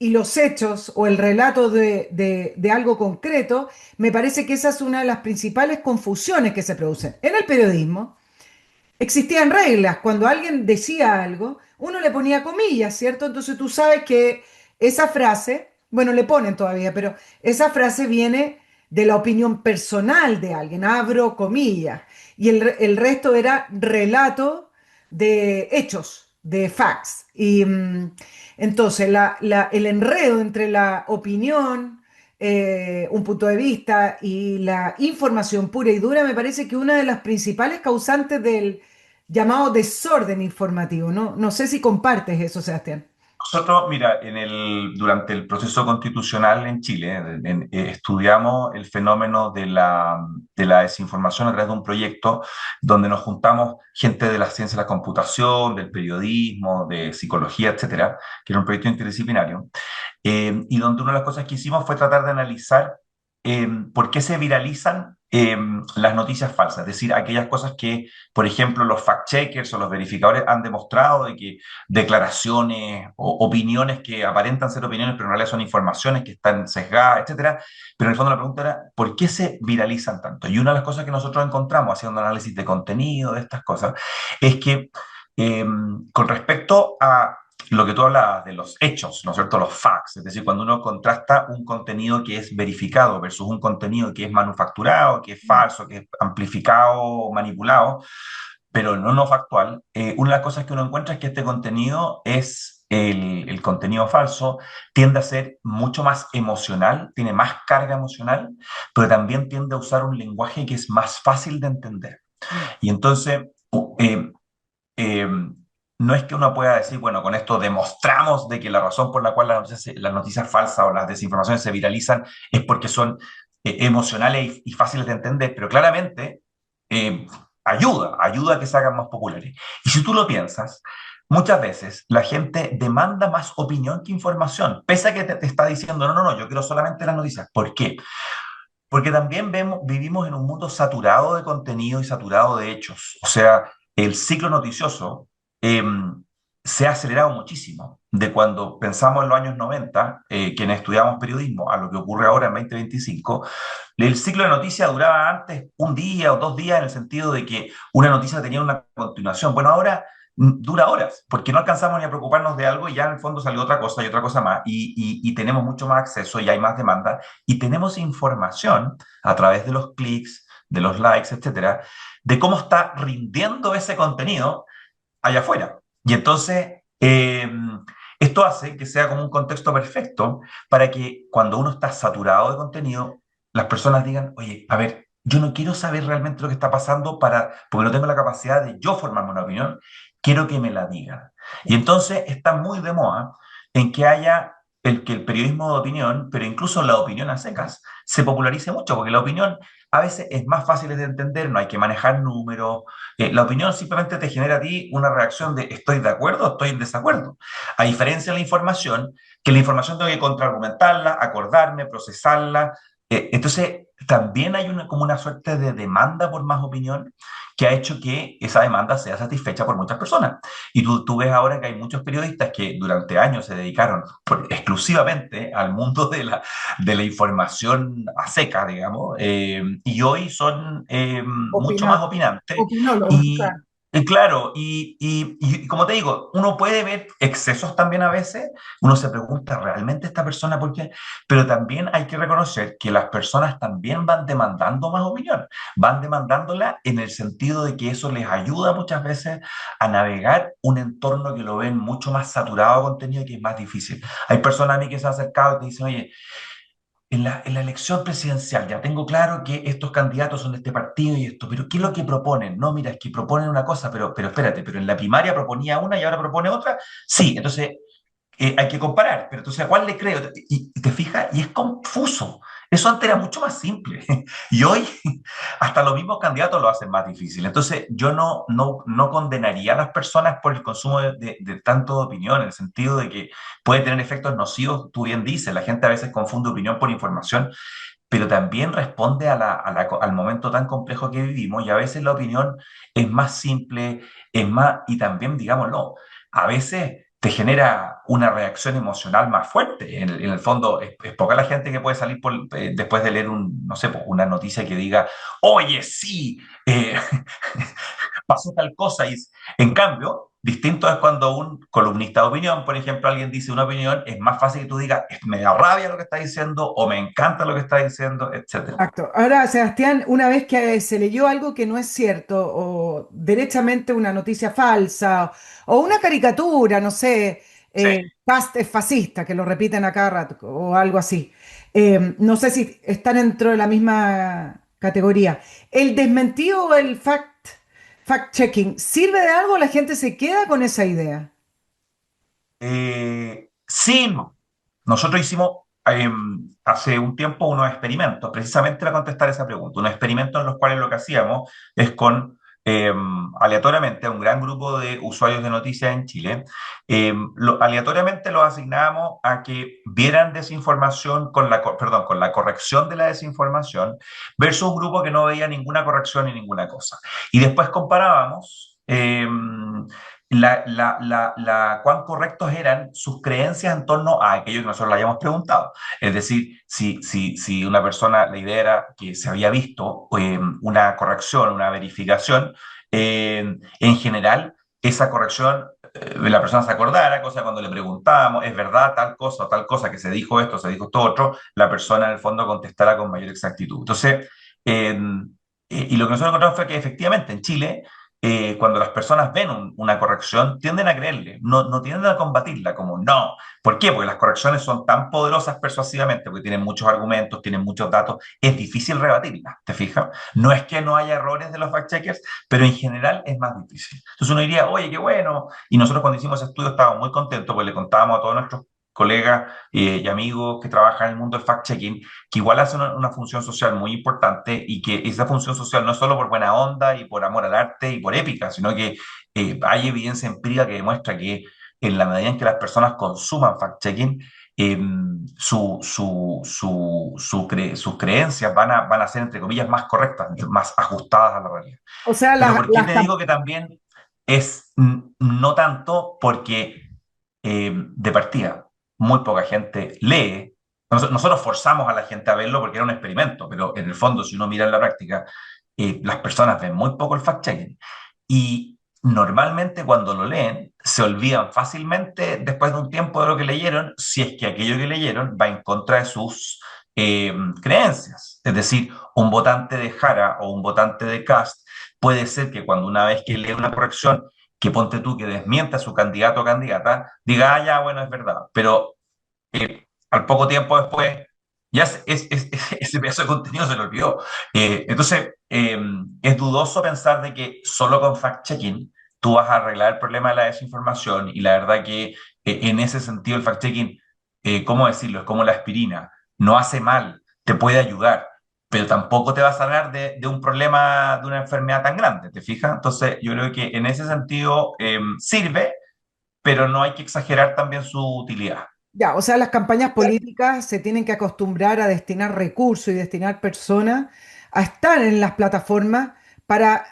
y los hechos o el relato de algo concreto, me parece que esa es una de las principales confusiones que se producen. En el periodismo existían reglas, cuando alguien decía algo, uno le ponía comillas, ¿cierto? Entonces tú sabes que esa frase, bueno, le ponen todavía, pero esa frase viene de la opinión personal de alguien, abro comillas, y el resto era relato de hechos, de facts. Y entonces el enredo entre la opinión, un punto de vista y la información pura y dura me parece que una de las principales causantes del llamado desorden informativo. No, no sé si compartes eso, Sebastián. Nosotros, mira, durante el proceso constitucional en Chile, estudiamos el fenómeno de la desinformación a través de un proyecto donde nos juntamos gente de las ciencias de la computación, del periodismo, de psicología, etcétera, que era un proyecto interdisciplinario, y donde una de las cosas que hicimos fue tratar de analizar por qué se viralizan las noticias falsas, es decir, aquellas cosas que, por ejemplo, los fact-checkers o los verificadores han demostrado de que declaraciones o opiniones que aparentan ser opiniones, pero en realidad son informaciones que están sesgadas, etcétera. Pero en el fondo la pregunta era, ¿por qué se viralizan tanto? Y una de las cosas que nosotros encontramos haciendo un análisis de contenido de estas cosas es que eh, con respecto a lo que tú hablabas de los hechos, ¿no es cierto? Los facts, es decir, cuando uno contrasta un contenido que es verificado versus un contenido que es manufacturado, que es falso, que es amplificado o manipulado, pero no factual, una de las cosas que uno encuentra es que este contenido es el contenido falso, tiende a ser mucho más emocional, tiene más carga emocional, pero también tiende a usar un lenguaje que es más fácil de entender. Mm. Y entonces, eh, eh, no es que uno pueda decir, bueno, con esto demostramos de que la razón por la cual las noticias falsas o las desinformaciones se viralizan es porque son emocionales y fáciles de entender, pero claramente eh, ayuda a que se hagan más populares. Y si tú lo piensas, muchas veces la gente demanda más opinión que información, pese a que te está diciendo, no, yo quiero solamente las noticias. ¿Por qué? Porque también vivimos en un mundo saturado de contenido y saturado de hechos. O sea, el ciclo noticioso eh, se ha acelerado muchísimo. De cuando pensamos en los años 90, quienes estudiamos periodismo, a lo que ocurre ahora en 2025, el ciclo de noticias duraba antes un día o 2 días en el sentido de que una noticia tenía una continuación. Bueno, ahora dura horas, porque no alcanzamos ni a preocuparnos de algo y ya en el fondo salió otra cosa y otra cosa más, y tenemos mucho más acceso y hay más demanda, y tenemos información a través de los clics, de los likes, etcétera, de cómo está rindiendo ese contenido allá afuera. Y entonces, esto hace que sea como un contexto perfecto para que cuando uno está saturado de contenido, las personas digan, oye, a ver, yo no quiero saber realmente lo que está pasando porque no tengo la capacidad de yo formarme una opinión, quiero que me la digan. Y entonces está muy de moda en que haya que el periodismo de opinión, pero incluso la opinión a secas, se popularice mucho, porque la opinión a veces es más fácil de entender, no hay que manejar números, la opinión simplemente te genera a ti una reacción de estoy de acuerdo o estoy en desacuerdo. A diferencia de la información, que la información tengo que contraargumentarla, acordarme, procesarla. Entonces, también hay como una suerte de demanda por más opinión que ha hecho que esa demanda sea satisfecha por muchas personas. Y tú ves ahora que hay muchos periodistas que durante años se dedicaron exclusivamente al mundo de la información a seca, digamos, y hoy son mucho más Opinar, opinantes. opinólogos, Y claro. claro, y como te digo, uno puede ver excesos también a veces, uno se pregunta, ¿realmente esta persona por qué? Pero también hay que reconocer que las personas también van demandando más opinión, van demandándola en el sentido de que eso les ayuda muchas veces a navegar un entorno que lo ven mucho más saturado de contenido y que es más difícil. Hay personas a mí que se han acercado y te dicen, oye, en la elección presidencial ya tengo claro que estos candidatos son de este partido y esto, pero ¿qué es lo que proponen? No, mira, es que proponen una cosa, pero espérate, pero en la primaria proponía una y ahora propone otra. Sí, entonces hay que comparar, pero entonces, ¿a cuál le creo? Y te fijas, y es confuso. Eso antes era mucho más simple. Y hoy hasta los mismos candidatos lo hacen más difícil. Entonces, yo no condenaría a las personas por el consumo de tanto de opinión, en el sentido de que puede tener efectos nocivos, tú bien dices, la gente a veces confunde opinión por información, pero también responde al momento tan complejo que vivimos y a veces la opinión es más simple, es más, y también, digámoslo, a veces te genera una reacción emocional más fuerte. En el fondo, es poca la gente que puede salir después de leer no sé, pues, una noticia que diga, oye, sí, pasó tal cosa. En cambio, distinto es cuando un columnista de opinión, por ejemplo, alguien dice una opinión, es más fácil que tú digas, me da rabia lo que está diciendo o me encanta lo que está diciendo, etcétera. Exacto. Ahora, Sebastián, una vez que se leyó algo que no es cierto, o derechamente una noticia falsa, o una caricatura, no sé, Sí. Cast es fascista, que lo repiten a cada rato, o algo así. No sé si están dentro de la misma categoría. ¿El desmentido o el fact-checking sirve de algo o la gente se queda con esa idea? Sí, no. Nosotros hicimos hace un tiempo unos experimentos, precisamente para contestar esa pregunta, unos experimentos en los cuales lo que hacíamos es con aleatoriamente a un gran grupo de usuarios de noticias en Chile, aleatoriamente los asignábamos a que vieran desinformación con la corrección de la desinformación versus un grupo que no veía ninguna corrección ni ninguna cosa. Y después comparábamos cuán correctos eran sus creencias en torno a aquello que nosotros le hayamos preguntado. Es decir, si una persona, la idea era que se había visto una corrección, una verificación, en general, esa corrección, la persona se acordara, cosa cuando le preguntábamos, ¿es verdad tal cosa o tal cosa que se dijo esto, se dijo esto otro? La persona en el fondo contestara con mayor exactitud. Entonces, y lo que nosotros encontramos fue que efectivamente en Chile cuando las personas ven una corrección, tienden a creerle, no tienden a combatirla, como no. ¿Por qué? Porque las correcciones son tan poderosas persuasivamente, porque tienen muchos argumentos, tienen muchos datos, es difícil rebatirlas, ¿te fijas? No es que no haya errores de los fact-checkers, pero en general es más difícil. Entonces uno diría, oye, qué bueno, y nosotros cuando hicimos ese estudio estábamos muy contentos, porque le contábamos a todos nuestros colegas y amigos que trabajan en el mundo del fact-checking, que igual hace una función social muy importante y que esa función social no es solo por buena onda y por amor al arte y por épica, sino que hay evidencia empírica que demuestra que en la medida en que las personas consuman fact-checking, sus creencias van a ser, entre comillas, más correctas, más ajustadas a la realidad. O sea, Pero ¿por qué te digo que también es no tanto? Porque de partida, muy poca gente lee. Nosotros forzamos a la gente a verlo porque era un experimento, pero en el fondo, si uno mira en la práctica, las personas ven muy poco el fact-checking. Y normalmente cuando lo leen, se olvidan fácilmente después de un tiempo de lo que leyeron, si es que aquello que leyeron va en contra de sus creencias. Es decir, un votante de Jara o un votante de Cast puede ser que cuando una vez que lee una corrección que ponte tú que desmienta a su candidato o candidata, diga, ah, ya, bueno, es verdad, pero al poco tiempo después, ya ese pedazo de contenido se lo olvidó. Entonces, es dudoso pensar de que solo con fact-checking tú vas a arreglar el problema de la desinformación y la verdad que en ese sentido el fact-checking, ¿cómo decirlo? Es como la aspirina, no hace mal, te puede ayudar, pero tampoco te va a sanar de un problema, de una enfermedad tan grande, ¿te fijas? Entonces, yo creo que en ese sentido sirve, pero no hay que exagerar también su utilidad. Ya, o sea, las campañas políticas se tienen que acostumbrar a destinar recursos y destinar personas a estar en las plataformas para,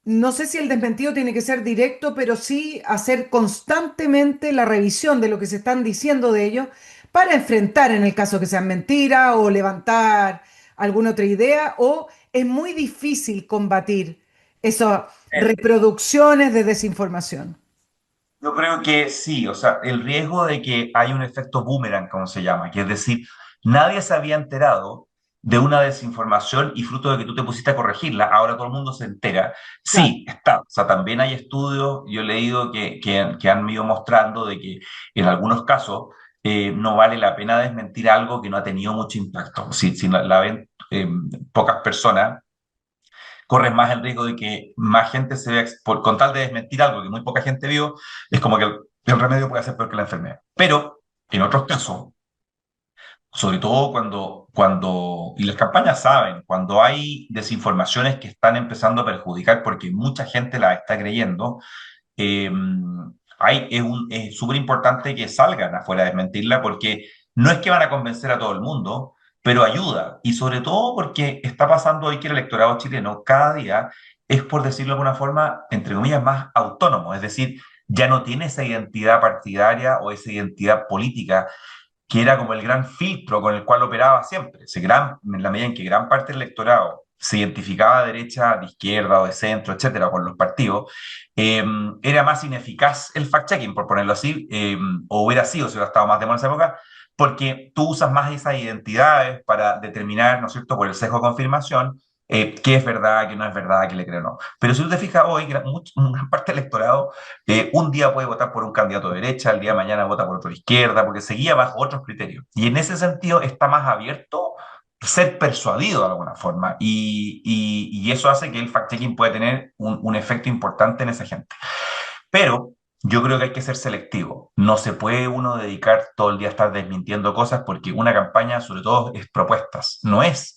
no sé si el desmentido tiene que ser directo, pero sí hacer constantemente la revisión de lo que se están diciendo de ellos para enfrentar en el caso que sean mentiras o levantar alguna otra idea, o es muy difícil combatir esas reproducciones de desinformación. Yo creo que sí, o sea, el riesgo de que hay un efecto boomerang, como se llama, que es decir, nadie se había enterado de una desinformación y fruto de que tú te pusiste a corregirla, ahora todo el mundo se entera. Claro. Sí, está. O sea, también hay estudios, yo he leído que han ido mostrando de que en algunos casos no vale la pena desmentir algo que no ha tenido mucho impacto. Si la ven pocas personas, corres más el riesgo de que más gente se vea, con tal de desmentir algo que muy poca gente vio, es como que el remedio puede ser peor que la enfermedad. Pero en otros casos, sobre todo y las campañas saben, cuando hay desinformaciones que están empezando a perjudicar porque mucha gente las está creyendo, eh, es súper importante que salgan afuera a desmentirla porque no es que van a convencer a todo el mundo, pero ayuda. Y sobre todo porque está pasando hoy que el electorado chileno cada día es, por decirlo de alguna forma, entre comillas, más autónomo. Es decir, ya no tiene esa identidad partidaria o esa identidad política que era como el gran filtro con el cual operaba siempre. En la medida en que gran parte del electorado se identificaba de derecha, de izquierda o de centro, etcétera, con los partidos, era más ineficaz el fact-checking, por ponerlo así, o hubiera sido si hubiera estado más de moda en esa época, porque tú usas más esas identidades para determinar, ¿no es cierto?, por el sesgo de confirmación, qué es verdad, qué no es verdad, qué le cree o no. Pero si tú te fijas hoy, gran parte del electorado un día puede votar por un candidato de derecha, el día de mañana vota por otro de izquierda, porque seguía bajo otros criterios. Y en ese sentido está más abierto ser persuadido de alguna forma. Y eso hace que el fact-checking pueda tener un efecto importante en esa gente. Pero yo creo que hay que ser selectivo. No se puede uno dedicar todo el día a estar desmintiendo cosas porque una campaña, sobre todo, es propuestas, no es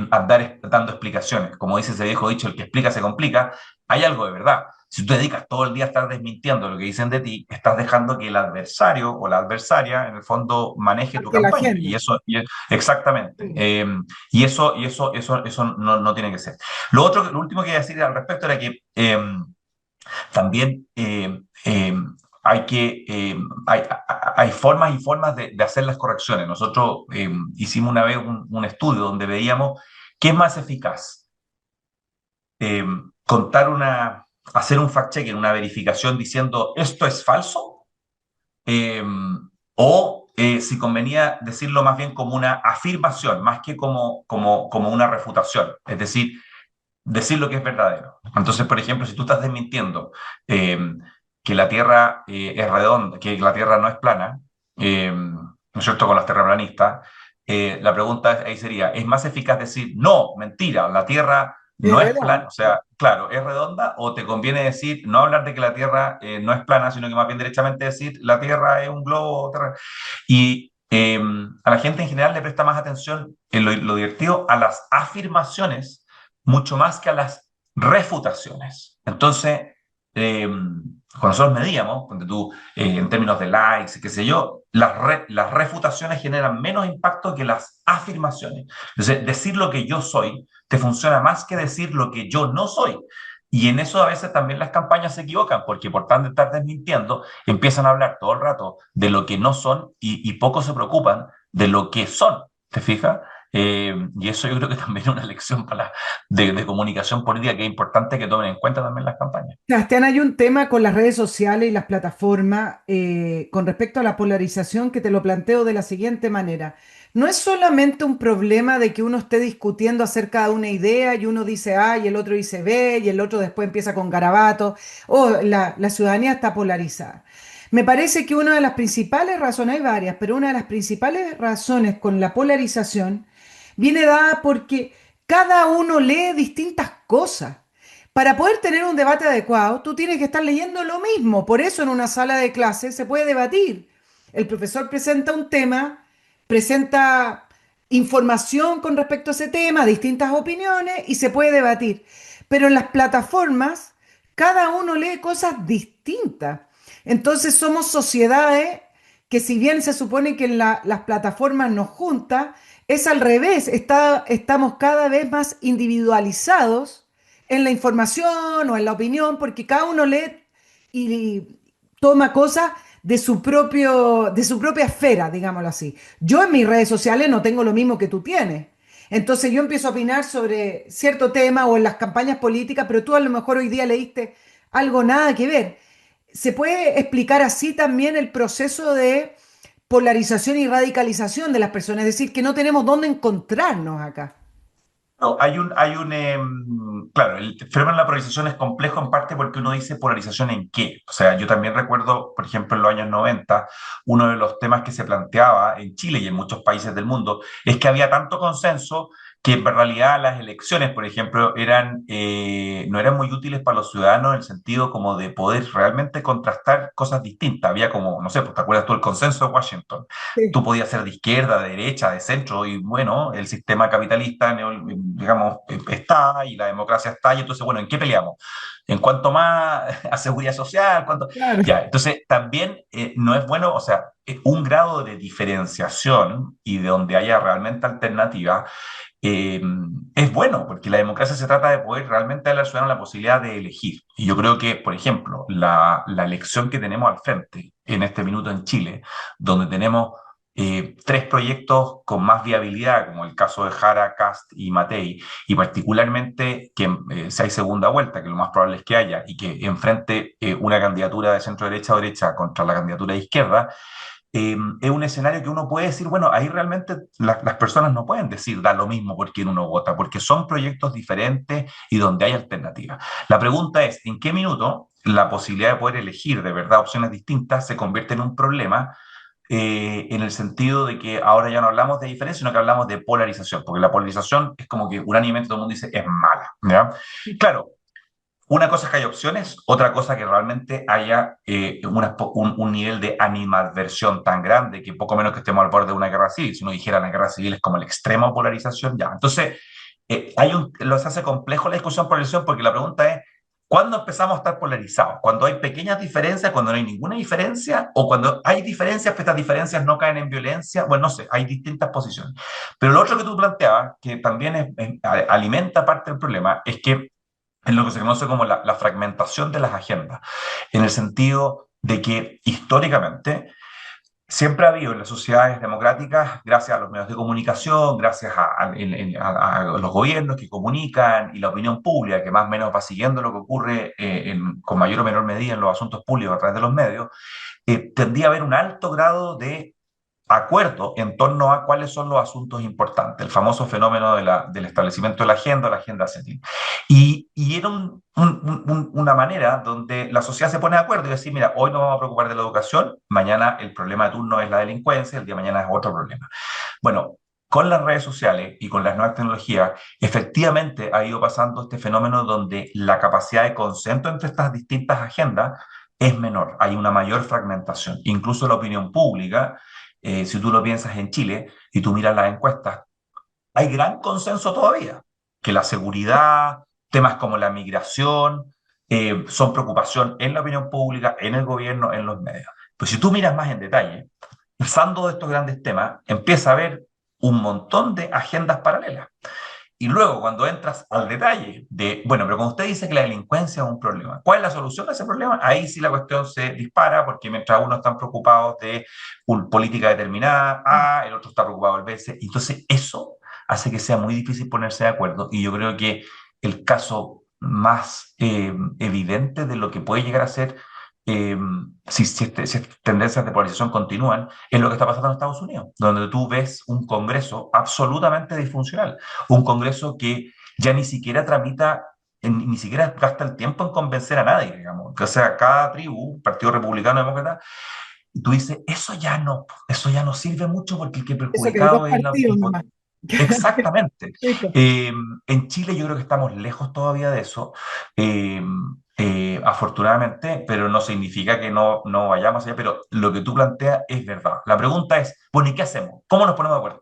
andar dando explicaciones. Como dice ese viejo dicho, el que explica se complica. Hay algo de verdad. Si tú te dedicas todo el día a estar desmintiendo lo que dicen de ti, estás dejando que el adversario o la adversaria, en el fondo, maneje tu Que la campaña. agenda. Exactamente. Sí. Y eso no tiene que ser. Lo último que iba a decir al respecto era que también hay formas y formas de hacer las correcciones. Nosotros hicimos una vez un estudio donde veíamos qué es más eficaz. Eh, contar hacer un fact-checking, una verificación diciendo esto es falso, eh, o si convenía decirlo más bien como una afirmación, más que como una refutación. Es decir lo que es verdadero. Entonces, por ejemplo, si tú estás desmintiendo eh, que la Tierra es redonda, que la Tierra no es plana, ¿no es cierto?, con los terraplanistas, la pregunta ahí sería, ¿es más eficaz decir, no, mentira, la Tierra Es no es plana? redonda. O sea, claro, es redonda, o te conviene decir, no hablar de que la Tierra no es plana, sino que más bien derechamente decir, la Tierra es un globo terrestre. Y a la gente en general le presta más atención en lo divertido a las afirmaciones mucho más que a las refutaciones. Entonces, cuando nosotros medíamos, ponte tú, en términos de likes, qué sé yo, las refutaciones generan menos impacto que las afirmaciones. Entonces, decir lo que yo soy te funciona más que decir lo que yo no soy. Y en eso a veces también las campañas se equivocan, porque por tanto estar desmintiendo, empiezan a hablar todo el rato de lo que no son y poco se preocupan de lo que son. ¿Te fijas? Y eso yo creo que también es una lección de comunicación política que es importante que tomen en cuenta también las campañas. Sebastián, hay un tema con las redes sociales y las plataformas con respecto a la polarización que te lo planteo de la siguiente manera. No es solamente un problema de que uno esté discutiendo acerca de una idea y uno dice A y el otro dice B y el otro después empieza con garabatos. La ciudadanía está polarizada. Me parece que una de las principales razones, hay varias, pero una de las principales razones con la polarización viene dada porque cada uno lee distintas cosas. Para poder tener un debate adecuado, tú tienes que estar leyendo lo mismo. Por eso en una sala de clases se puede debatir. El profesor presenta un tema, presenta información con respecto a ese tema, distintas opiniones y se puede debatir. Pero en las plataformas, cada uno lee cosas distintas. Entonces somos sociedades que si bien se supone que las plataformas nos juntan, es al revés. Estamos cada vez más individualizados en la información o en la opinión, porque cada uno lee y toma cosas de su propia esfera, digámoslo así. Yo en mis redes sociales no tengo lo mismo que tú tienes. Entonces yo empiezo a opinar sobre cierto tema o en las campañas políticas, pero tú a lo mejor hoy día leíste algo nada que ver. ¿Se puede explicar así también el proceso de polarización y radicalización de las personas? Es decir, que no tenemos dónde encontrarnos acá. No, claro, el fenómeno de la polarización es complejo en parte porque uno dice polarización en qué. O sea, yo también recuerdo, por ejemplo, en los años 90, uno de los temas que se planteaba en Chile y en muchos países del mundo es que había tanto consenso que en realidad las elecciones, por ejemplo, no eran muy útiles para los ciudadanos en el sentido como de poder realmente contrastar cosas distintas. Había como, no sé, pues te acuerdas tú el consenso de Washington. Tú Sí, podías ser de izquierda, de derecha, de centro, y bueno, el sistema capitalista, digamos, está, y la democracia está, y entonces, bueno, ¿en qué peleamos? En cuanto más a seguridad social, cuanto... claro. Ya, entonces también no es bueno, o sea, un grado de diferenciación y de donde haya realmente alternativa eh, es bueno, porque la democracia se trata de poder realmente darle al ciudadano la posibilidad de elegir. Y yo creo que, por ejemplo, la elección que tenemos al frente en este minuto en Chile, donde tenemos tres proyectos con más viabilidad, como el caso de Jara, Cast y Matei, y particularmente que si hay segunda vuelta, que lo más probable es que haya, y que enfrente una candidatura de centro-derecha o derecha contra la candidatura de izquierda, es un escenario que uno puede decir, bueno, ahí realmente las personas no pueden decir da lo mismo por quién uno vota, porque son proyectos diferentes y donde hay alternativas. La pregunta es, ¿en qué minuto la posibilidad de poder elegir de verdad opciones distintas se convierte en un problema en el sentido de que ahora ya no hablamos de diferencia, sino que hablamos de polarización, porque la polarización es como que unánimemente todo el mundo dice es mala, ¿ya? Claro, una cosa es que haya opciones, otra cosa que realmente haya un nivel de animadversión tan grande que poco menos que estemos al borde de una guerra civil. Si uno dijera la guerra civil es como la extrema polarización, ya. Entonces, se hace complejo la discusión polarización porque la pregunta es, ¿cuándo empezamos a estar polarizados? ¿Cuando hay pequeñas diferencias, cuando no hay ninguna diferencia? ¿O cuando hay diferencias, pero estas diferencias no caen en violencia? Bueno, no sé, hay distintas posiciones. Pero lo otro que tú planteabas, que también alimenta parte del problema, es que en lo que se conoce como la fragmentación de las agendas, en el sentido de que históricamente siempre ha habido en las sociedades democráticas, gracias a los medios de comunicación, gracias a los gobiernos que comunican y la opinión pública que más o menos va siguiendo lo que ocurre con mayor o menor medida en los asuntos públicos a través de los medios, tendía a haber un alto grado de acuerdo en torno a cuáles son los asuntos importantes, el famoso fenómeno del establecimiento de la agenda setting. Y era una manera donde la sociedad se pone de acuerdo y decir, mira, hoy nos vamos a preocupar de la educación, mañana el problema de turno es la delincuencia, el día de mañana es otro problema. Bueno, con las redes sociales y con las nuevas tecnologías, efectivamente ha ido pasando este fenómeno donde la capacidad de consenso entre estas distintas agendas es menor, hay una mayor fragmentación. Incluso la opinión pública, si tú lo piensas en Chile y tú miras las encuestas, hay gran consenso todavía, que la seguridad, temas como la migración, son preocupación en la opinión pública, en el gobierno, en los medios. Pues si tú miras más en detalle, pasando de estos grandes temas, empieza a haber un montón de agendas paralelas. Y luego, cuando entras al detalle de, bueno, pero cuando usted dice que la delincuencia es un problema, ¿cuál es la solución a ese problema? Ahí sí la cuestión se dispara, porque mientras unos están preocupados de una política determinada, el otro está preocupado del B, C. Entonces, eso hace que sea muy difícil ponerse de acuerdo. Y yo creo que el caso más evidente de lo que puede llegar a ser eh, si estas tendencias de polarización continúan, es lo que está pasando en Estados Unidos, donde tú ves un Congreso absolutamente disfuncional, un Congreso que ya ni siquiera tramita, ni siquiera gasta el tiempo en convencer a nadie, digamos. O sea, cada tribu, Partido Republicano, Demócrata, tú dices, eso ya no sirve mucho porque el que Eso que hay dos perjudicado es partidos nomás. Exactamente. Sí, pues. En Chile yo creo que estamos lejos todavía de eso, eh, afortunadamente, pero no significa que no vayamos allá, pero lo que tú planteas es verdad. La pregunta es, bueno, ¿y qué hacemos? ¿Cómo nos ponemos de acuerdo?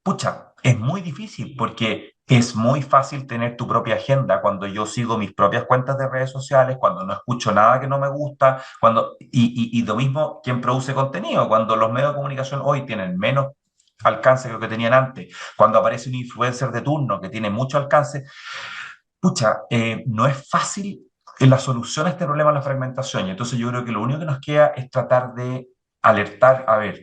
Pucha, es muy difícil porque es muy fácil tener tu propia agenda cuando yo sigo mis propias cuentas de redes sociales, cuando no escucho nada que no me gusta, y lo mismo quien produce contenido, cuando los medios de comunicación hoy tienen menos alcance que lo que tenían antes, cuando aparece un influencer de turno que tiene mucho alcance, pucha, no es fácil la solución a este problema de la fragmentación. Y entonces yo creo que lo único que nos queda es tratar de alertar, a ver,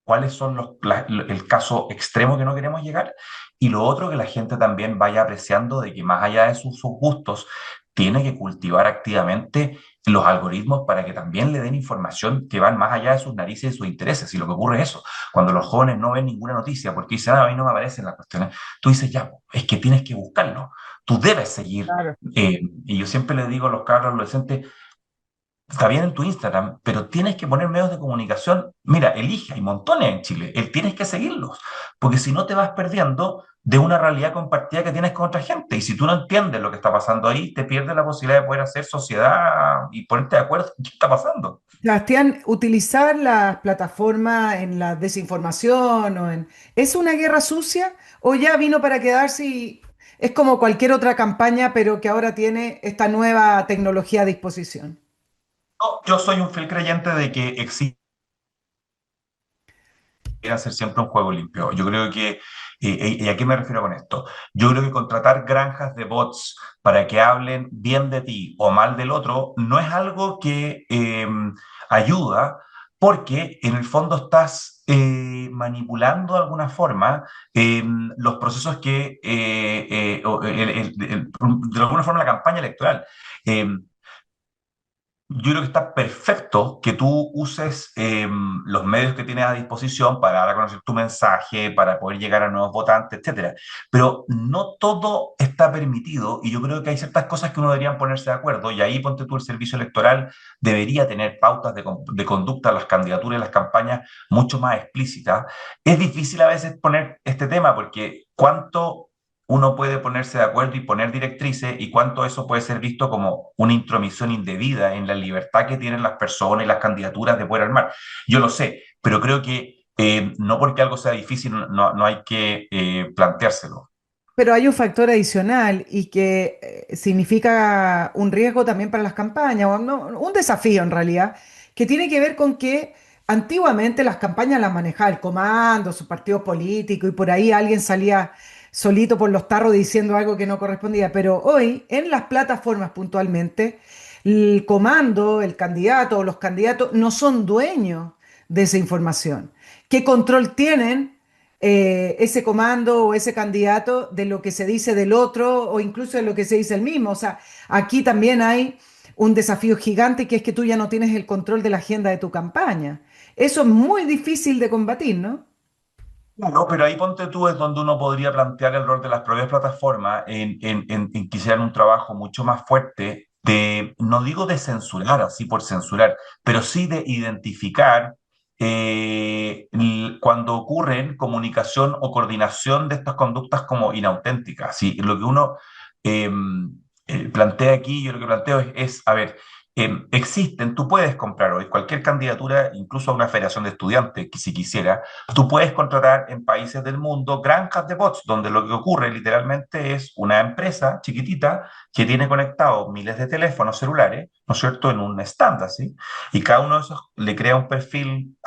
cuáles son el caso extremo que no queremos llegar, y lo otro que la gente también vaya apreciando de que más allá de sus gustos, tiene que cultivar activamente los algoritmos para que también le den información que van más allá de sus narices y sus intereses. Y lo que ocurre es eso, cuando los jóvenes no ven ninguna noticia porque dicen, a mí no me aparecen las cuestiones, tú dices, ya, es que tienes que buscarlo, tú debes seguir. Claro. Y yo siempre les digo a los cabros adolescentes, está bien en tu Instagram, pero tienes que poner medios de comunicación. Mira, elige, hay montones en Chile, tienes que seguirlos, porque si no te vas perdiendo de una realidad compartida que tienes con otra gente. Y si tú no entiendes lo que está pasando ahí, te pierdes la posibilidad de poder hacer sociedad y ponerte de acuerdo en qué está pasando. Sebastián, utilizar las plataformas en la desinformación ¿es una guerra sucia o ya vino para quedarse y es como cualquier otra campaña, pero que ahora tiene esta nueva tecnología a disposición? No, yo soy un fiel creyente de que existe hacer siempre un juego limpio. Yo creo que, ¿y a qué me refiero con esto? Yo creo que contratar granjas de bots para que hablen bien de ti o mal del otro no es algo que ayuda, porque en el fondo estás manipulando de alguna forma los procesos de alguna forma la campaña electoral. Eh, yo creo que está perfecto que tú uses los medios que tienes a disposición para dar a conocer tu mensaje, para poder llegar a nuevos votantes, etcétera. Pero no todo está permitido y yo creo que hay ciertas cosas que uno debería ponerse de acuerdo y ahí ponte tú el servicio electoral debería tener pautas de conducta a las candidaturas y las campañas mucho más explícitas. Es difícil a veces poner este tema porque cuánto uno puede ponerse de acuerdo y poner directrices y cuánto eso puede ser visto como una intromisión indebida en la libertad que tienen las personas y las candidaturas de poder armar. Yo lo sé, pero creo que no porque algo sea difícil no hay que planteárselo. Pero hay un factor adicional y que significa un riesgo también para las campañas, o un desafío en realidad, que tiene que ver con que antiguamente las campañas las manejaba el comando, sus partidos políticos, y por ahí alguien salía solito por los tarros diciendo algo que no correspondía. Pero hoy, en las plataformas puntualmente, el comando, el candidato o los candidatos no son dueños de esa información. ¿Qué control tienen? Ese comando o ese candidato de lo que se dice del otro o incluso de lo que se dice el mismo. O sea, aquí también hay un desafío gigante que es que tú ya no tienes el control de la agenda de tu campaña. Eso es muy difícil de combatir, ¿no? No, pero ahí ponte tú es donde uno podría plantear el rol de las propias plataformas en que hicieran un trabajo mucho más fuerte de, no digo de censurar así por censurar, pero sí de identificar cuando ocurren comunicación o coordinación de estas conductas como inauténticas. ¿Sí? Lo que uno eh, plantea aquí, yo lo que planteo a ver, existen, tú puedes comprar hoy cualquier candidatura, incluso a una federación de estudiantes, que si quisiera, tú puedes contratar en países del mundo granjas de bots, donde lo que ocurre literalmente es una empresa chiquitita que tiene conectados miles de teléfonos celulares, ¿no es cierto?, en un stand así, y cada uno de esos le crea un perfil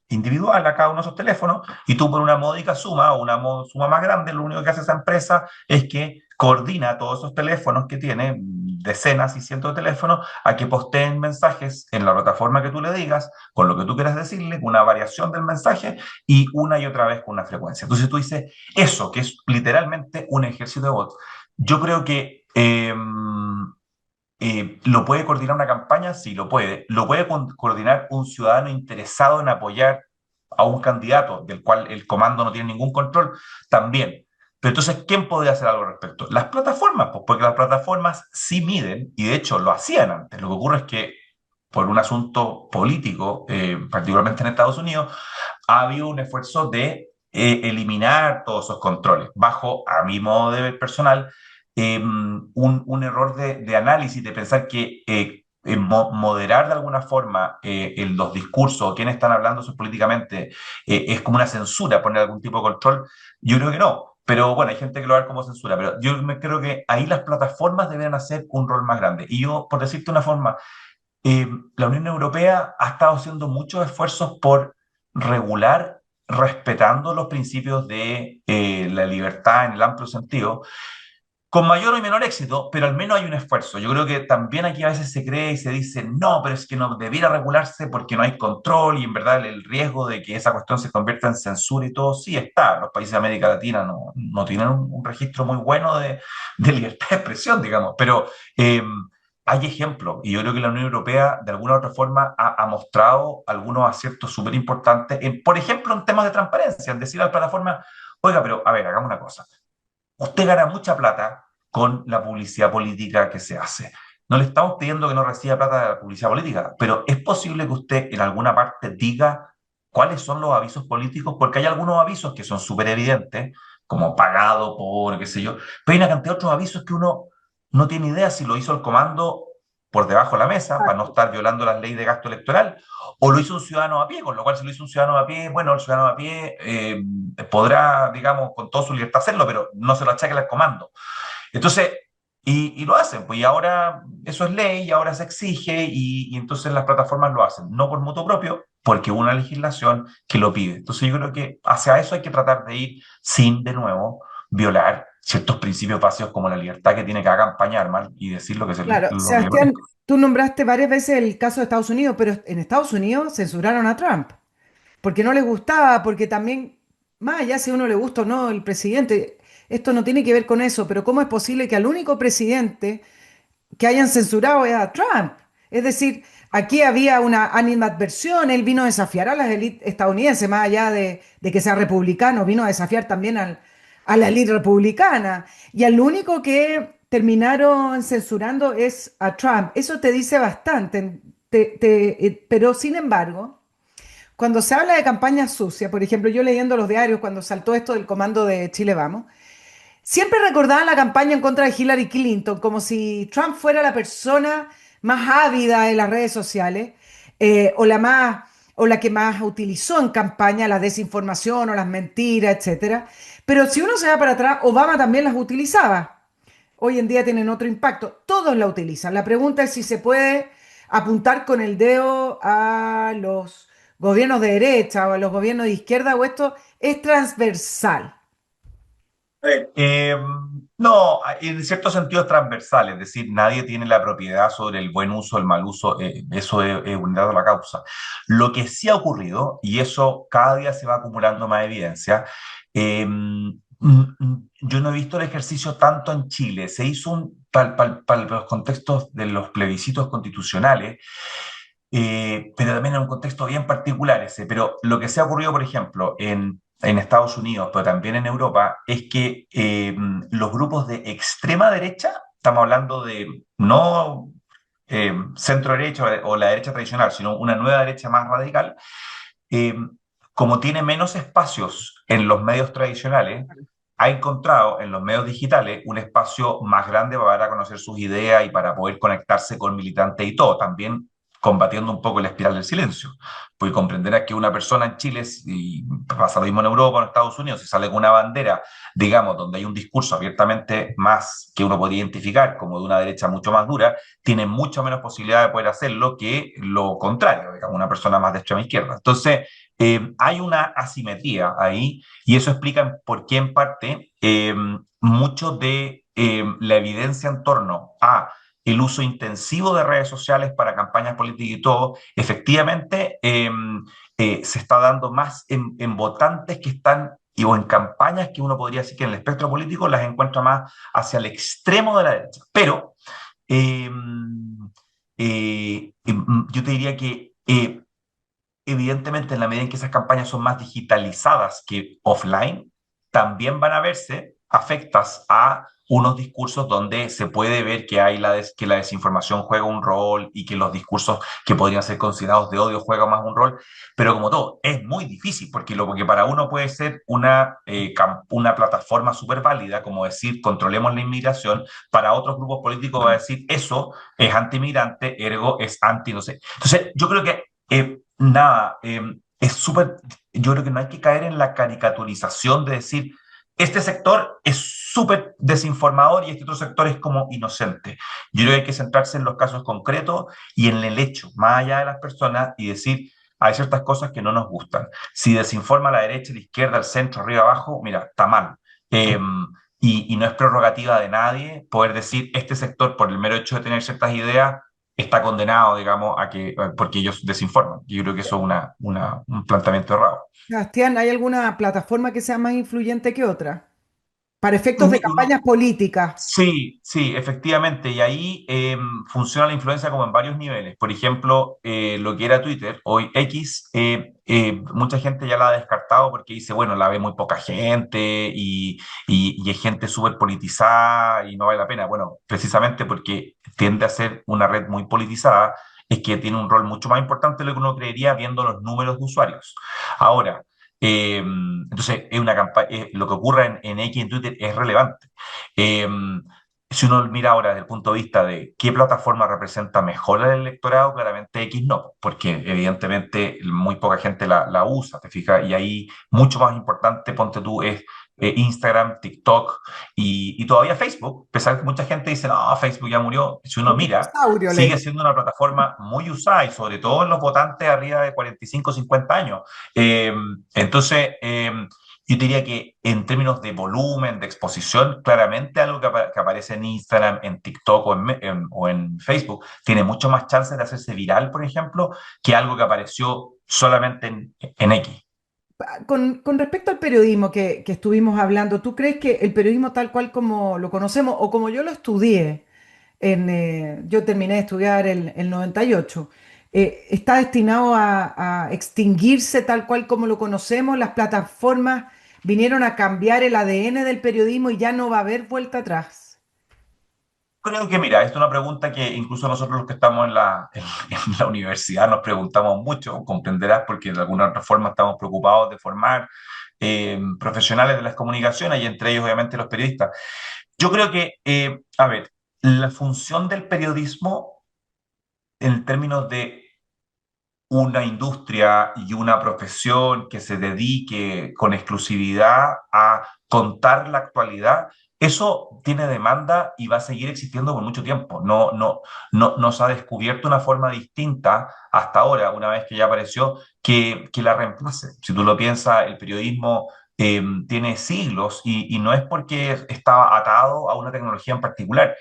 individual a cada uno de esos teléfonos, y tú por una módica suma o una suma más grande, lo único que hace esa empresa es que coordina todos esos teléfonos que tiene, decenas y cientos de teléfonos, a que posteen mensajes en la plataforma que tú le digas, con lo que tú quieras decirle, una variación del mensaje y una y otra vez con una frecuencia. Entonces tú dices, eso, que es literalmente un ejército de bots. Yo creo que ¿lo puede coordinar una campaña? Sí, lo puede. ¿Lo puede coordinar un ciudadano interesado en apoyar a un candidato del cual el comando no tiene ningún control? También. Pero entonces, ¿quién podría hacer algo al respecto? Las plataformas, pues, porque las plataformas sí miden, y de hecho lo hacían antes. Lo que ocurre es que por un asunto político, particularmente en Estados Unidos, ha habido un esfuerzo de eliminar todos esos controles, bajo, a mi modo de ver personal, un error de análisis, de pensar que moderar de alguna forma los discursos o quienes están hablando políticamente es como una censura, poner algún tipo de control. Yo creo que no. Pero bueno, hay gente que lo ve como censura, pero creo que ahí las plataformas deben hacer un rol más grande. Y yo, por decirte una forma, eh, la Unión Europea ha estado haciendo muchos esfuerzos por regular, respetando los principios de la libertad en el amplio sentido, con mayor o menor éxito, pero al menos hay un esfuerzo. Yo creo que también aquí a veces se cree y se dice, no, pero es que no debiera regularse porque no hay control y en verdad el riesgo de que esa cuestión se convierta en censura y todo, sí está. Los países de América Latina no tienen un registro muy bueno de libertad de expresión, digamos, pero eh, hay ejemplos y yo creo que la Unión Europea de alguna u otra forma ha mostrado algunos aciertos súper importantes, por ejemplo, en temas de transparencia, en decir a las plataformas, oiga, pero a ver, hagamos una cosa. Usted gana mucha plata con la publicidad política que se hace. No le estamos pidiendo que no reciba plata de la publicidad política, pero es posible que usted en alguna parte diga cuáles son los avisos políticos, porque hay algunos avisos que son súper evidentes, como pagado por, qué sé yo, pero hay una cantidad de otros avisos que uno no tiene idea si lo hizo el comando por debajo de la mesa, para no estar violando las leyes de gasto electoral, o lo hizo un ciudadano a pie, con lo cual si lo hizo un ciudadano a pie, bueno, el ciudadano a pie podrá, digamos, con toda su libertad hacerlo, pero no se lo achaque al comando. Entonces, y lo hacen, pues y ahora eso es ley, y ahora se exige, y entonces las plataformas lo hacen, no por mutuo propio, porque hubo una legislación que lo pide. Entonces yo creo que hacia eso hay que tratar de ir sin, de nuevo, violar ciertos principios básicos como la libertad que tiene cada campaña armar y decir Claro, lo que le Sebastián, parezca. tú nombraste varias veces el caso de Estados Unidos, pero en Estados Unidos censuraron a Trump porque no les gustaba, porque también, más allá si a uno le gusta o no el presidente, esto no tiene que ver con eso, pero ¿cómo es posible que al único presidente que hayan censurado es a Trump? Es decir, aquí había una animadversión, él vino a desafiar a las élites estadounidenses, más allá de que sea republicano, vino a desafiar también a la élite republicana. Y al único que terminaron censurando es a Trump. Eso te dice bastante. Pero sin embargo, cuando se habla de campaña sucia, por ejemplo, yo leyendo los diarios cuando saltó esto del comando de Chile Vamos, siempre recordaban la campaña en contra de Hillary Clinton, como si Trump fuera la persona más ávida en las redes sociales, o la que más utilizó en campaña la desinformación o las mentiras, etcétera. Pero si uno se va para atrás, Obama también las utilizaba. Hoy en día tienen otro impacto. Todos la utilizan. La pregunta es si se puede apuntar con el dedo a los gobiernos de derecha o a los gobiernos de izquierda, o esto es transversal. Eh, no, en cierto sentido es transversal, es decir, nadie tiene la propiedad sobre el buen uso, el mal uso, eso es un dato de la causa. Lo que sí ha ocurrido, y eso cada día se va acumulando más evidencia, yo no he visto el ejercicio tanto en Chile, se hizo para los contextos de los plebiscitos constitucionales, pero también en un contexto bien particular ese. Pero lo que se ha ocurrido, por ejemplo, en Estados Unidos, pero también en Europa, es que los grupos de extrema derecha, estamos hablando de no centro derecha o la derecha tradicional, sino una nueva derecha más radical, eh, como tiene menos espacios en los medios tradicionales, ha encontrado en los medios digitales un espacio más grande para dar a conocer sus ideas y para poder conectarse con militantes y todo, también combatiendo un poco la espiral del silencio. Porque comprenderás que una persona en Chile, y pasa lo mismo en Europa o en Estados Unidos, si sale con una bandera, digamos, donde hay un discurso abiertamente más que uno podría identificar como de una derecha mucho más dura, tiene mucho menos posibilidad de poder hacerlo que lo contrario, digamos, una persona más de extrema izquierda. Entonces, hay una asimetría ahí y eso explica por qué en parte mucho de la evidencia en torno a el uso intensivo de redes sociales para campañas políticas y todo, efectivamente se está dando más en votantes que están o en campañas que uno podría decir que en el espectro político las encuentra más hacia el extremo de la derecha. Pero eh, yo te diría que evidentemente, en la medida en que esas campañas son más digitalizadas que offline, también van a verse afectas a unos discursos donde se puede ver que que la desinformación juega un rol y que los discursos que podrían ser considerados de odio juegan más un rol, pero como todo, es muy difícil, porque lo que para uno puede ser una plataforma súper válida, como decir, controlemos la inmigración, para otros grupos políticos va a decir, eso es antimigrante, ergo es anti, no sé. Entonces, yo creo que nada, es súper, yo creo que no hay que caer en la caricaturización de decir, este sector es súper desinformador y este otro sector es como inocente. Yo creo que hay que centrarse en los casos concretos y en el hecho, más allá de las personas, y decir, hay ciertas cosas que no nos gustan. Si desinforma a la derecha, a la izquierda, al centro, arriba, abajo, mira, está mal. Eh, y no es prerrogativa de nadie poder decir este sector, por el mero hecho de tener ciertas ideas, está condenado, digamos, porque ellos desinforman. Yo creo que eso es un planteamiento errado. Sebastián, ¿hay alguna plataforma que sea más influyente que otra? Para efectos de campañas políticas. Sí, sí, efectivamente. Y ahí funciona la influencia como en varios niveles. Por ejemplo, lo que era Twitter, hoy X, mucha gente ya la ha descartado porque dice, bueno, la ve muy poca gente y es gente súper politizada y no vale la pena. Bueno, precisamente porque tiende a ser una red muy politizada, es que tiene un rol mucho más importante de lo que uno creería viendo los números de usuarios. Ahora, entonces, es una campaña, lo que ocurre en X y en Twitter es relevante. Eh, si uno mira ahora desde el punto de vista de qué plataforma representa mejor al electorado, claramente X no, porque evidentemente muy poca gente la usa, ¿te fijas? Y ahí mucho más importante, ponte tú, es Instagram, TikTok y todavía Facebook, a pesar que mucha gente dice, no, Facebook ya murió, si uno Un mira, dinosaurio le sigue digo. siendo una plataforma muy usada y sobre todo en los votantes arriba de 45, 50 años. Eh, entonces, yo diría que en términos de volumen, de exposición, claramente algo que aparece en Instagram, en TikTok o en Facebook, tiene mucho más chances de hacerse viral, por ejemplo, que algo que apareció solamente en X. Con respecto al periodismo que estuvimos hablando, ¿tú crees que el periodismo tal cual como lo conocemos o como yo lo estudié, yo terminé de estudiar el 98, está destinado a extinguirse tal cual como lo conocemos? Las plataformas vinieron a cambiar el ADN del periodismo y ya no va a haber vuelta atrás. Creo que, mira, esta es una pregunta que incluso nosotros los que estamos en la universidad nos preguntamos mucho, comprenderás, porque de alguna otra forma estamos preocupados de formar profesionales de las comunicaciones y entre ellos obviamente los periodistas. Yo creo que, a ver, la función del periodismo en términos de una industria y una profesión que se dedique con exclusividad a contar la actualidad, eso tiene demanda y va a seguir existiendo por mucho tiempo. No se ha descubierto una forma distinta hasta ahora, una vez que ya apareció, que la reemplace. Si tú lo piensas, el periodismo tiene siglos y no es porque estaba atado a una tecnología en particular.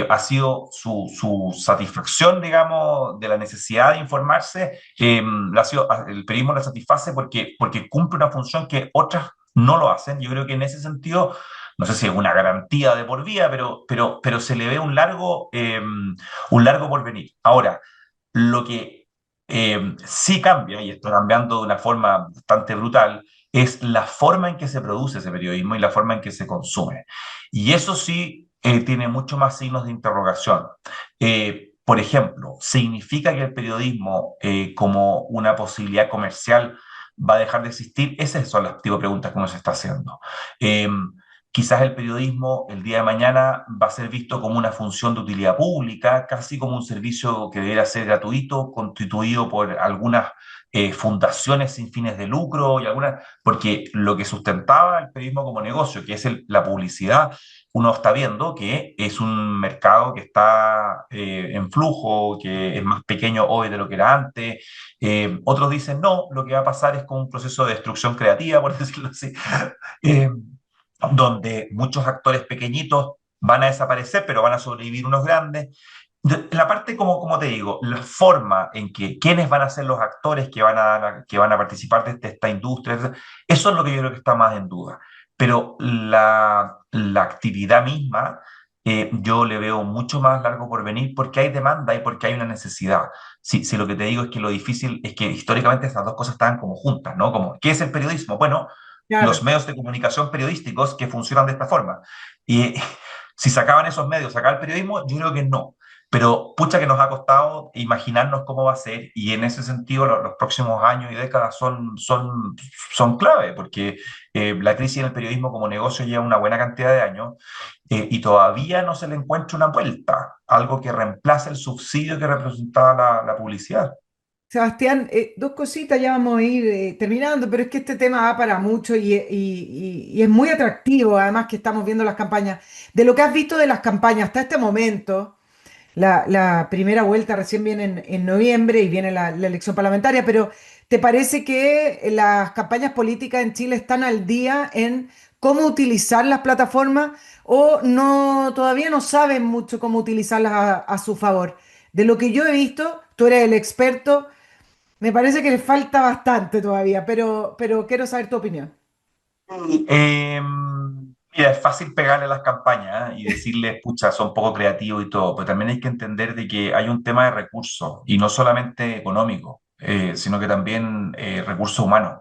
Ha sido su satisfacción, digamos, de la necesidad de informarse, el periodismo la satisface porque cumple una función que otras no lo hacen. Yo creo que en ese sentido, no sé si es una garantía de por vida, pero se le ve un largo porvenir. Ahora, lo que sí cambia, y está cambiando de una forma bastante brutal, es la forma en que se produce ese periodismo y la forma en que se consume. Y eso sí tiene mucho más signos de interrogación. Por ejemplo, ¿significa que el periodismo como una posibilidad comercial va a dejar de existir? Esas son las tipo, preguntas que uno se está haciendo. Eh, Quizás el periodismo el día de mañana va a ser visto como una función de utilidad pública, casi como un servicio que debería ser gratuito, constituido por algunas fundaciones sin fines de lucro y algunas, porque lo que sustentaba el periodismo como negocio, que es la publicidad, uno está viendo que es un mercado que está en flujo, que es más pequeño hoy de lo que era antes. Otros dicen no, lo que va a pasar es como un proceso de destrucción creativa, por decirlo así. Eh, Donde muchos actores pequeñitos van a desaparecer, pero van a sobrevivir unos grandes. La parte, como te digo, la forma en que quiénes van a ser los actores que van a participar de esta industria, eso es lo que yo creo que está más en duda. Pero la actividad misma, yo le veo mucho más largo por venir porque hay demanda y porque hay una necesidad. Si lo que te digo es que lo difícil es que históricamente estas dos cosas estaban como juntas, ¿no? Como, ¿qué es el periodismo? Bueno, los Claro. medios de comunicación periodísticos que funcionan de esta forma. Y si sacaban esos medios, sacaba el periodismo, yo creo que no. Pero pucha que nos ha costado imaginarnos cómo va a ser y en ese sentido los próximos años y décadas son clave porque la crisis en el periodismo como negocio lleva una buena cantidad de años y todavía no se le encuentra una vuelta, algo que reemplace el subsidio que representaba la publicidad. Sebastián, dos cositas, ya vamos a ir terminando, pero es que este tema va para mucho y es muy atractivo, además que estamos viendo las campañas. De lo que has visto de las campañas hasta este momento, la primera vuelta recién viene en noviembre y viene la elección parlamentaria, pero ¿te parece que las campañas políticas en Chile están al día en cómo utilizar las plataformas o no, todavía no saben mucho cómo utilizarlas a su favor. De lo que yo he visto, tú eres el experto, me parece que le falta bastante todavía, pero quiero saber tu opinión. Mira, es fácil pegarle a las campañas, ¿eh? Y decirles, pucha, son poco creativos y todo, pero también hay que entender de que hay un tema de recursos, y no solamente económico, sino que también recursos humanos.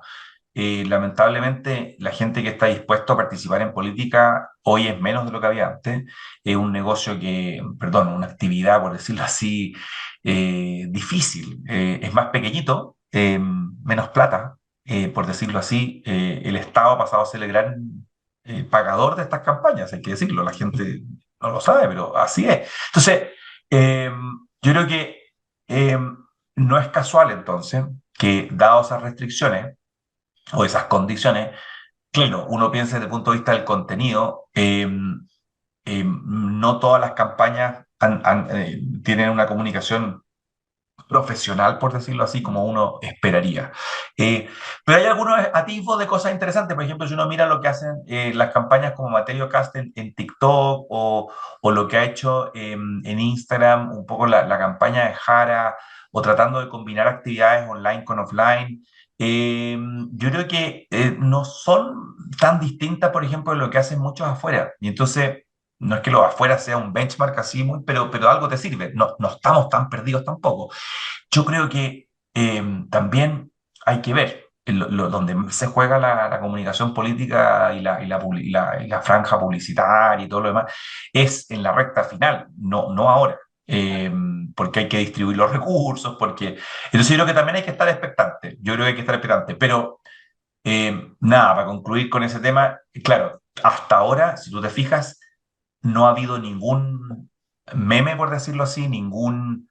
Lamentablemente, la gente que está dispuesta a participar en política hoy es menos de lo que había antes. Es un negocio que, perdón, una actividad, por decirlo así, difícil. Es más pequeñito, menos plata, por decirlo así. El Estado ha pasado a ser el gran pagador de estas campañas, hay que decirlo. La gente no lo sabe, pero así es. Entonces, eh, yo creo que eh, no es casual entonces que, dado esas restricciones, o esas condiciones, claro, uno piensa desde el punto de vista del contenido, no todas las campañas tienen una comunicación profesional, por decirlo así, como uno esperaría. Pero hay algunos atisbos de cosas interesantes. Por ejemplo, si uno mira lo que hacen las campañas como Mateo Cast en TikTok, o lo que ha hecho en Instagram, un poco la campaña de Jara, o tratando de combinar actividades online con offline. eh, yo creo que no son tan distintas, por ejemplo, de lo que hacen muchos afuera. Y entonces, no es que lo afuera sea un benchmark así, muy, pero algo te sirve. No, no estamos tan perdidos tampoco. Yo creo que también hay que ver donde se juega la comunicación política y la franja publicitaria y todo lo demás, es en la recta final, no ahora. Porque hay que distribuir los recursos, Entonces yo creo que también hay que estar expectante, yo creo que hay que estar expectante, pero nada, para concluir con ese tema, claro, hasta ahora, si tú te fijas, no ha habido ningún meme, por decirlo así, ningún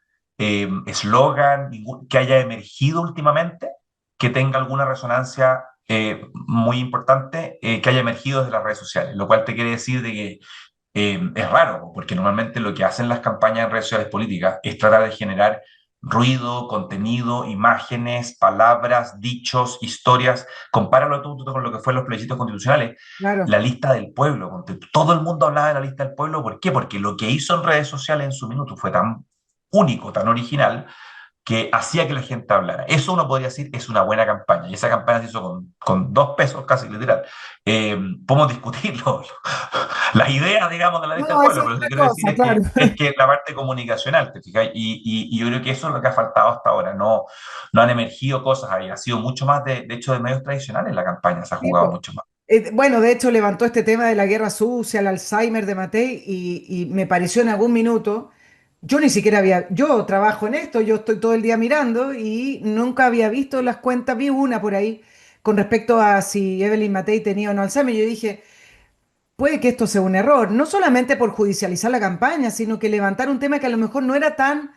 eslogan, que haya emergido últimamente, que tenga alguna resonancia muy importante, que haya emergido desde las redes sociales, lo cual te quiere decir de que es raro, porque normalmente lo que hacen las campañas en redes sociales políticas es tratar de generar ruido, contenido, imágenes, palabras, dichos, historias. Compáralo tú con lo que fue los plebiscitos constitucionales, Claro. la lista del pueblo. Todo el mundo hablaba de la lista del pueblo. ¿Por qué? Porque lo que hizo en redes sociales en su minuto fue tan único, tan original, que hacía que la gente hablara. Eso uno podría decir es una buena campaña. Y esa campaña se hizo con 2 pesos casi, literal. Podemos discutirlo, las ideas, digamos, de la lista del No, eso pueblo, es pero lo que otra quiero decir cosa, claro. es que la parte comunicacional, ¿te fijas? Y yo creo que eso es lo que ha faltado hasta ahora. No, no han emergido cosas ahí. Ha sido mucho más, de hecho, de medios tradicionales la campaña. Se ha Sí, jugado po. mucho más. Bueno, de hecho levantó este tema de la guerra sucia, el Alzheimer de Matei, y me pareció en algún minuto, yo ni siquiera había, yo trabajo en esto, yo estoy todo el día mirando y nunca había visto las cuentas, vi una por ahí con respecto a si Evelyn Matei tenía o no Alzheimer. Yo dije, puede que esto sea un error, no solamente por judicializar la campaña, sino que levantar un tema que a lo mejor no era tan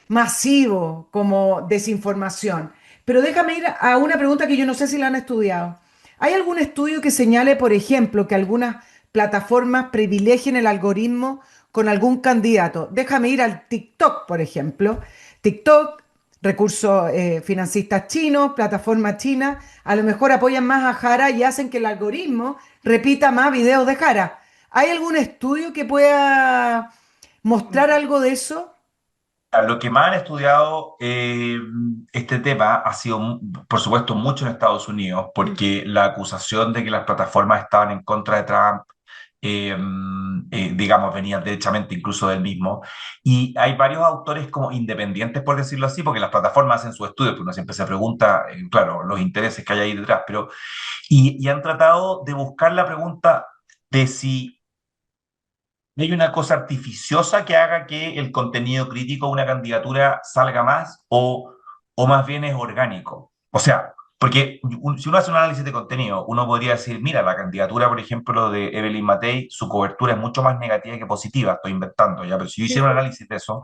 masivo como desinformación. Pero déjame ir a una pregunta que yo no sé si la han estudiado. ¿Hay algún estudio que señale, por ejemplo, que algunas plataformas privilegien el algoritmo con algún candidato? Déjame ir al TikTok, por ejemplo. TikTok, recursos financistas chinos, plataforma china, a lo mejor apoyan más a Jara y hacen que el algoritmo repita más videos de Jara. ¿Hay algún estudio que pueda mostrar algo de eso? Lo que más han estudiado este tema ha sido, por supuesto, mucho en Estados Unidos, porque la acusación de que las plataformas estaban en contra de Trump, eh, digamos, venía derechamente incluso del mismo. Y hay varios autores como independientes, por decirlo así, porque las plataformas hacen su estudio, pues uno siempre se pregunta, claro, los intereses que hay ahí detrás, pero, y han tratado de buscar la pregunta de si hay una cosa artificiosa que haga que el contenido crítico de una candidatura salga más, o más bien es orgánico. O sea, porque si uno hace un análisis de contenido, uno podría decir, mira, la candidatura, por ejemplo, de Evelyn Matei, su cobertura es mucho más negativa que positiva, estoy inventando ya, pero si yo Sí, hiciera un sí. análisis de eso,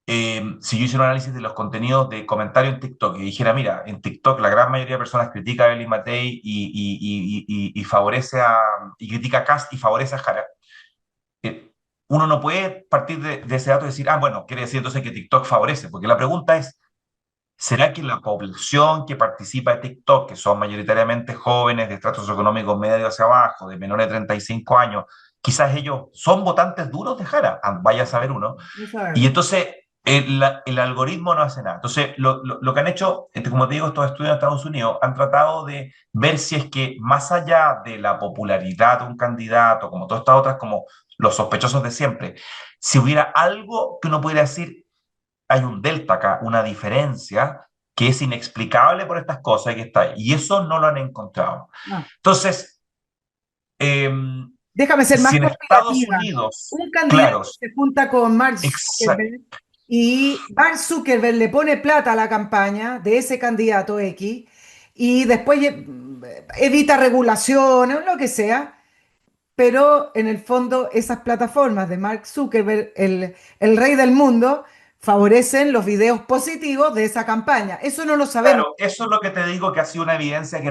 si yo hiciera un análisis de los contenidos de comentario en TikTok y dijera, mira, en TikTok la gran mayoría de personas critica a Evelyn Matei y favorece y critica a Kast y favorece a Jara, uno no puede partir de ese dato y decir, ah, bueno, quiere decir entonces que TikTok favorece, porque la pregunta es, ¿Será que la población que participa de TikTok, que son mayoritariamente jóvenes de estratos económicos medio hacia abajo, de menores de 35 años, quizás ellos son votantes duros de Jara? Vaya a saber uno. No Y sabemos. entonces el algoritmo no hace nada. Entonces, lo que han hecho, como te digo, estos estudios en Estados Unidos han tratado de ver si es que más allá de la popularidad de un candidato, como todas estas otras, como los sospechosos de siempre, si hubiera algo que uno pudiera decir, hay un delta acá, una diferencia que es inexplicable por estas cosas y que está ahí. Y eso no lo han encontrado. No. Entonces, eh, Déjame ser más si en Estados conspirativa. Unidos, Un candidato claro, se junta con Mark exacto. Zuckerberg y Mark Zuckerberg le pone plata a la campaña de ese candidato X y después evita regulaciones o lo que sea, pero en el fondo esas plataformas de Mark Zuckerberg, el rey del mundo, favorecen los videos positivos de esa campaña. Eso no lo sabemos. Claro, eso es lo que te digo que ha sido una evidencia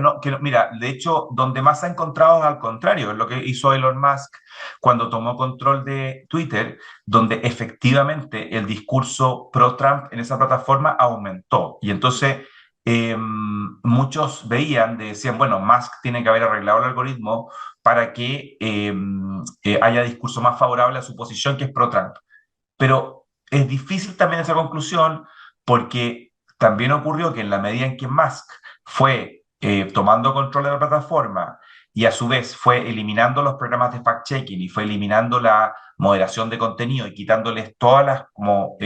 mira, de hecho, donde más se ha encontrado es al contrario, es lo que hizo Elon Musk cuando tomó control de Twitter, donde efectivamente el discurso pro-Trump en esa plataforma aumentó. Y entonces muchos veían, decían, bueno, Musk tiene que haber arreglado el algoritmo para que haya discurso más favorable a su posición, que es pro-Trump. Pero es difícil también esa conclusión porque también ocurrió que en la medida en que Musk fue tomando control de la plataforma y a su vez fue eliminando los programas de fact-checking y fue eliminando la moderación de contenido y quitándoles todas las como,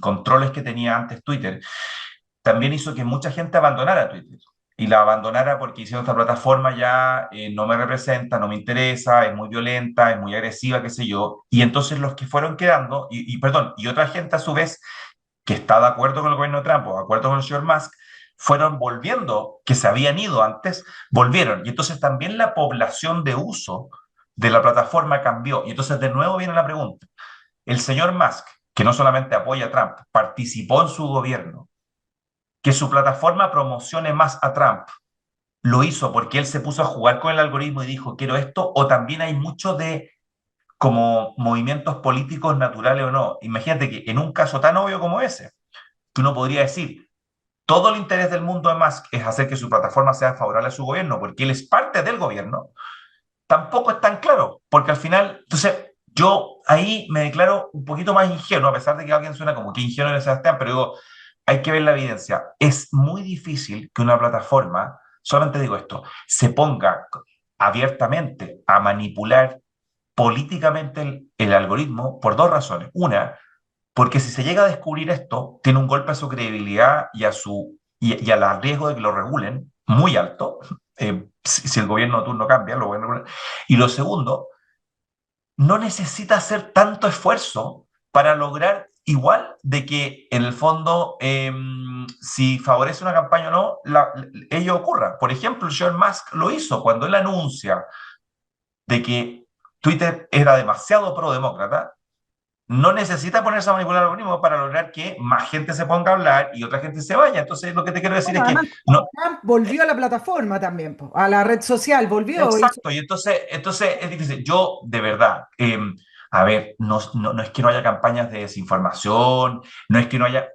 controles que tenía antes Twitter, también hizo que mucha gente abandonara Twitter. Y la abandonara porque hicieron esta plataforma ya no me representa, no me interesa, es muy violenta, es muy agresiva, qué sé yo. Y entonces los que fueron quedando, perdón, y otra gente a su vez que está de acuerdo con el gobierno de Trump o de acuerdo con el señor Musk, fueron volviendo, que se habían ido antes, volvieron. Y entonces también la población de uso de la plataforma cambió. Y entonces de nuevo viene la pregunta. El señor Musk, que no solamente apoya a Trump, participó en su gobierno, que su plataforma promocione más a Trump, lo hizo porque él se puso a jugar con el algoritmo y dijo, quiero esto, o también hay mucho de como movimientos políticos naturales o no. Imagínate que en un caso tan obvio como ese, tú no podrías decir, todo el interés del mundo de Musk es hacer que su plataforma sea favorable a su gobierno, porque él es parte del gobierno, tampoco es tan claro, porque al final, entonces, yo ahí me declaro un poquito más ingenuo, a pesar de que alguien suena como que ingenuo en Sebastián, pero digo, hay que ver la evidencia. Es muy difícil que una plataforma, solamente digo esto, se ponga abiertamente a manipular políticamente el algoritmo por dos razones. Una, porque si se llega a descubrir esto, tiene un golpe a su credibilidad y al riesgo de que lo regulen muy alto. Si el gobierno de turno cambia, lo van a regular. Y lo segundo, no necesita hacer tanto esfuerzo para lograr igual de que en el fondo, si favorece una campaña o no, ello ocurra. Por ejemplo, el señor Musk lo hizo cuando él anuncia de que Twitter era demasiado pro-demócrata, no necesita ponerse a manipular el algoritmo para lograr que más gente se ponga a hablar y otra gente se vaya. Entonces, lo que te quiero decir Bueno, es que además, no, Trump volvió a la plataforma también, po, a la red social, volvió. exacto, y entonces es difícil. Yo, de verdad, a ver, no es que no haya campañas de desinformación, no es que no haya,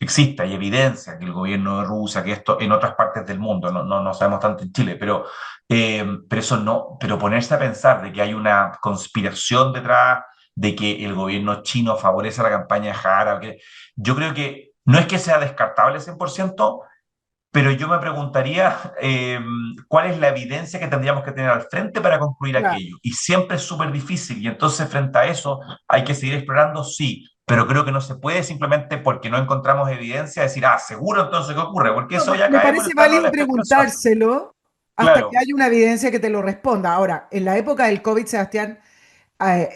existe, hay evidencia que el gobierno de Rusia, que esto en otras partes del mundo, no sabemos tanto en Chile, pero eso no, pero ponerse a pensar de que hay una conspiración detrás, de que el gobierno chino favorece la campaña de Jara, yo creo que no es que sea descartable 100%, pero yo me preguntaría cuál es la evidencia que tendríamos que tener al frente para concluir Claro. aquello. Y siempre es súper difícil. Y entonces, frente a eso, hay que seguir explorando, sí. Pero creo que no se puede simplemente porque no encontramos evidencia decir, seguro entonces qué ocurre, porque No, eso ya me caemos en parece el plano de la válido especulación. preguntárselo hasta que Claro, haya una evidencia que te lo responda. Ahora, en la época del COVID, Sebastián,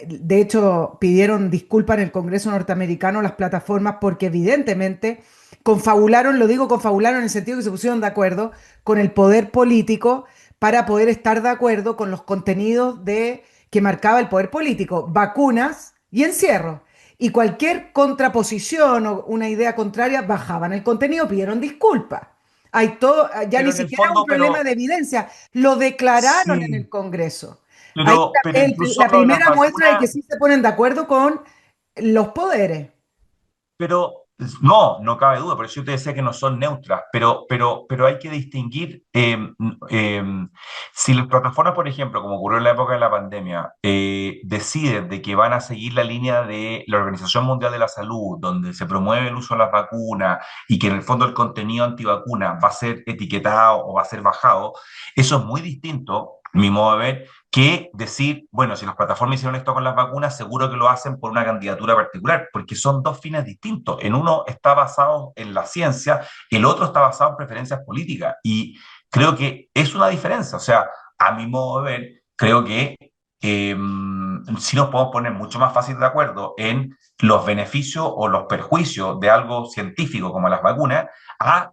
de hecho, pidieron disculpas en el Congreso norteamericano las plataformas porque evidentemente confabularon, lo digo confabularon en el sentido que se pusieron de acuerdo con el poder político para poder estar de acuerdo con los contenidos que marcaba el poder político, vacunas y encierro. Y cualquier contraposición o una idea contraria bajaban el contenido, pidieron disculpas. Hay todo, ya pero ni en el siquiera un fondo, problema de evidencia, lo declararon en el sí, Congreso. Ahí pero está incluso la lo de las primera muestra de que vacunas. sí se ponen de acuerdo con los poderes. Pero No, no cabe duda, por eso yo te decía que no son neutras, pero hay que distinguir eh, si las plataformas, por ejemplo, como ocurrió en la época de la pandemia, deciden de que van a seguir la línea de la Organización Mundial de la Salud, donde se promueve el uso de las vacunas y que en el fondo el contenido antivacuna va a ser etiquetado o va a ser bajado, eso es muy distinto, mi modo de ver, que decir, bueno, si las plataformas hicieron esto con las vacunas, seguro que lo hacen por una candidatura particular, porque son dos fines distintos. En uno está basado en la ciencia, el otro está basado en preferencias políticas. Y creo que es una diferencia. O sea, a mi modo de ver, creo que sí nos podemos poner mucho más fácil de acuerdo en los beneficios o los perjuicios de algo científico como las vacunas, a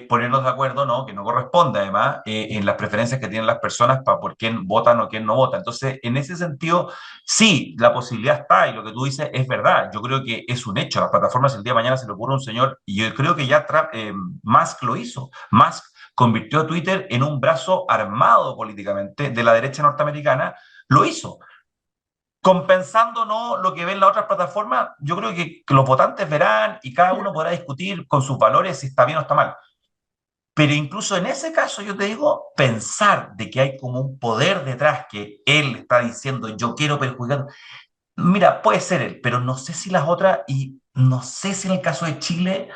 ponernos de acuerdo, ¿no? Que no corresponde además en las preferencias que tienen las personas para por quién votan o quién no vota. Entonces, en ese sentido, sí, la posibilidad está y lo que tú dices es verdad. Yo creo que es un hecho. Las plataformas el día de mañana se le ocurre a un señor y yo creo que ya Musk lo hizo. Musk convirtió a Twitter en un brazo armado políticamente de la derecha norteamericana. Lo hizo compensando no lo que ven las otras plataformas, yo creo que los votantes verán y cada uno podrá discutir con sus valores si está bien o está mal. Pero incluso en ese caso, yo te digo, pensar de que hay como un poder detrás que él está diciendo, yo quiero perjudicar. Mira, puede ser él, pero no sé si las otras, y no sé si en el caso de Chile,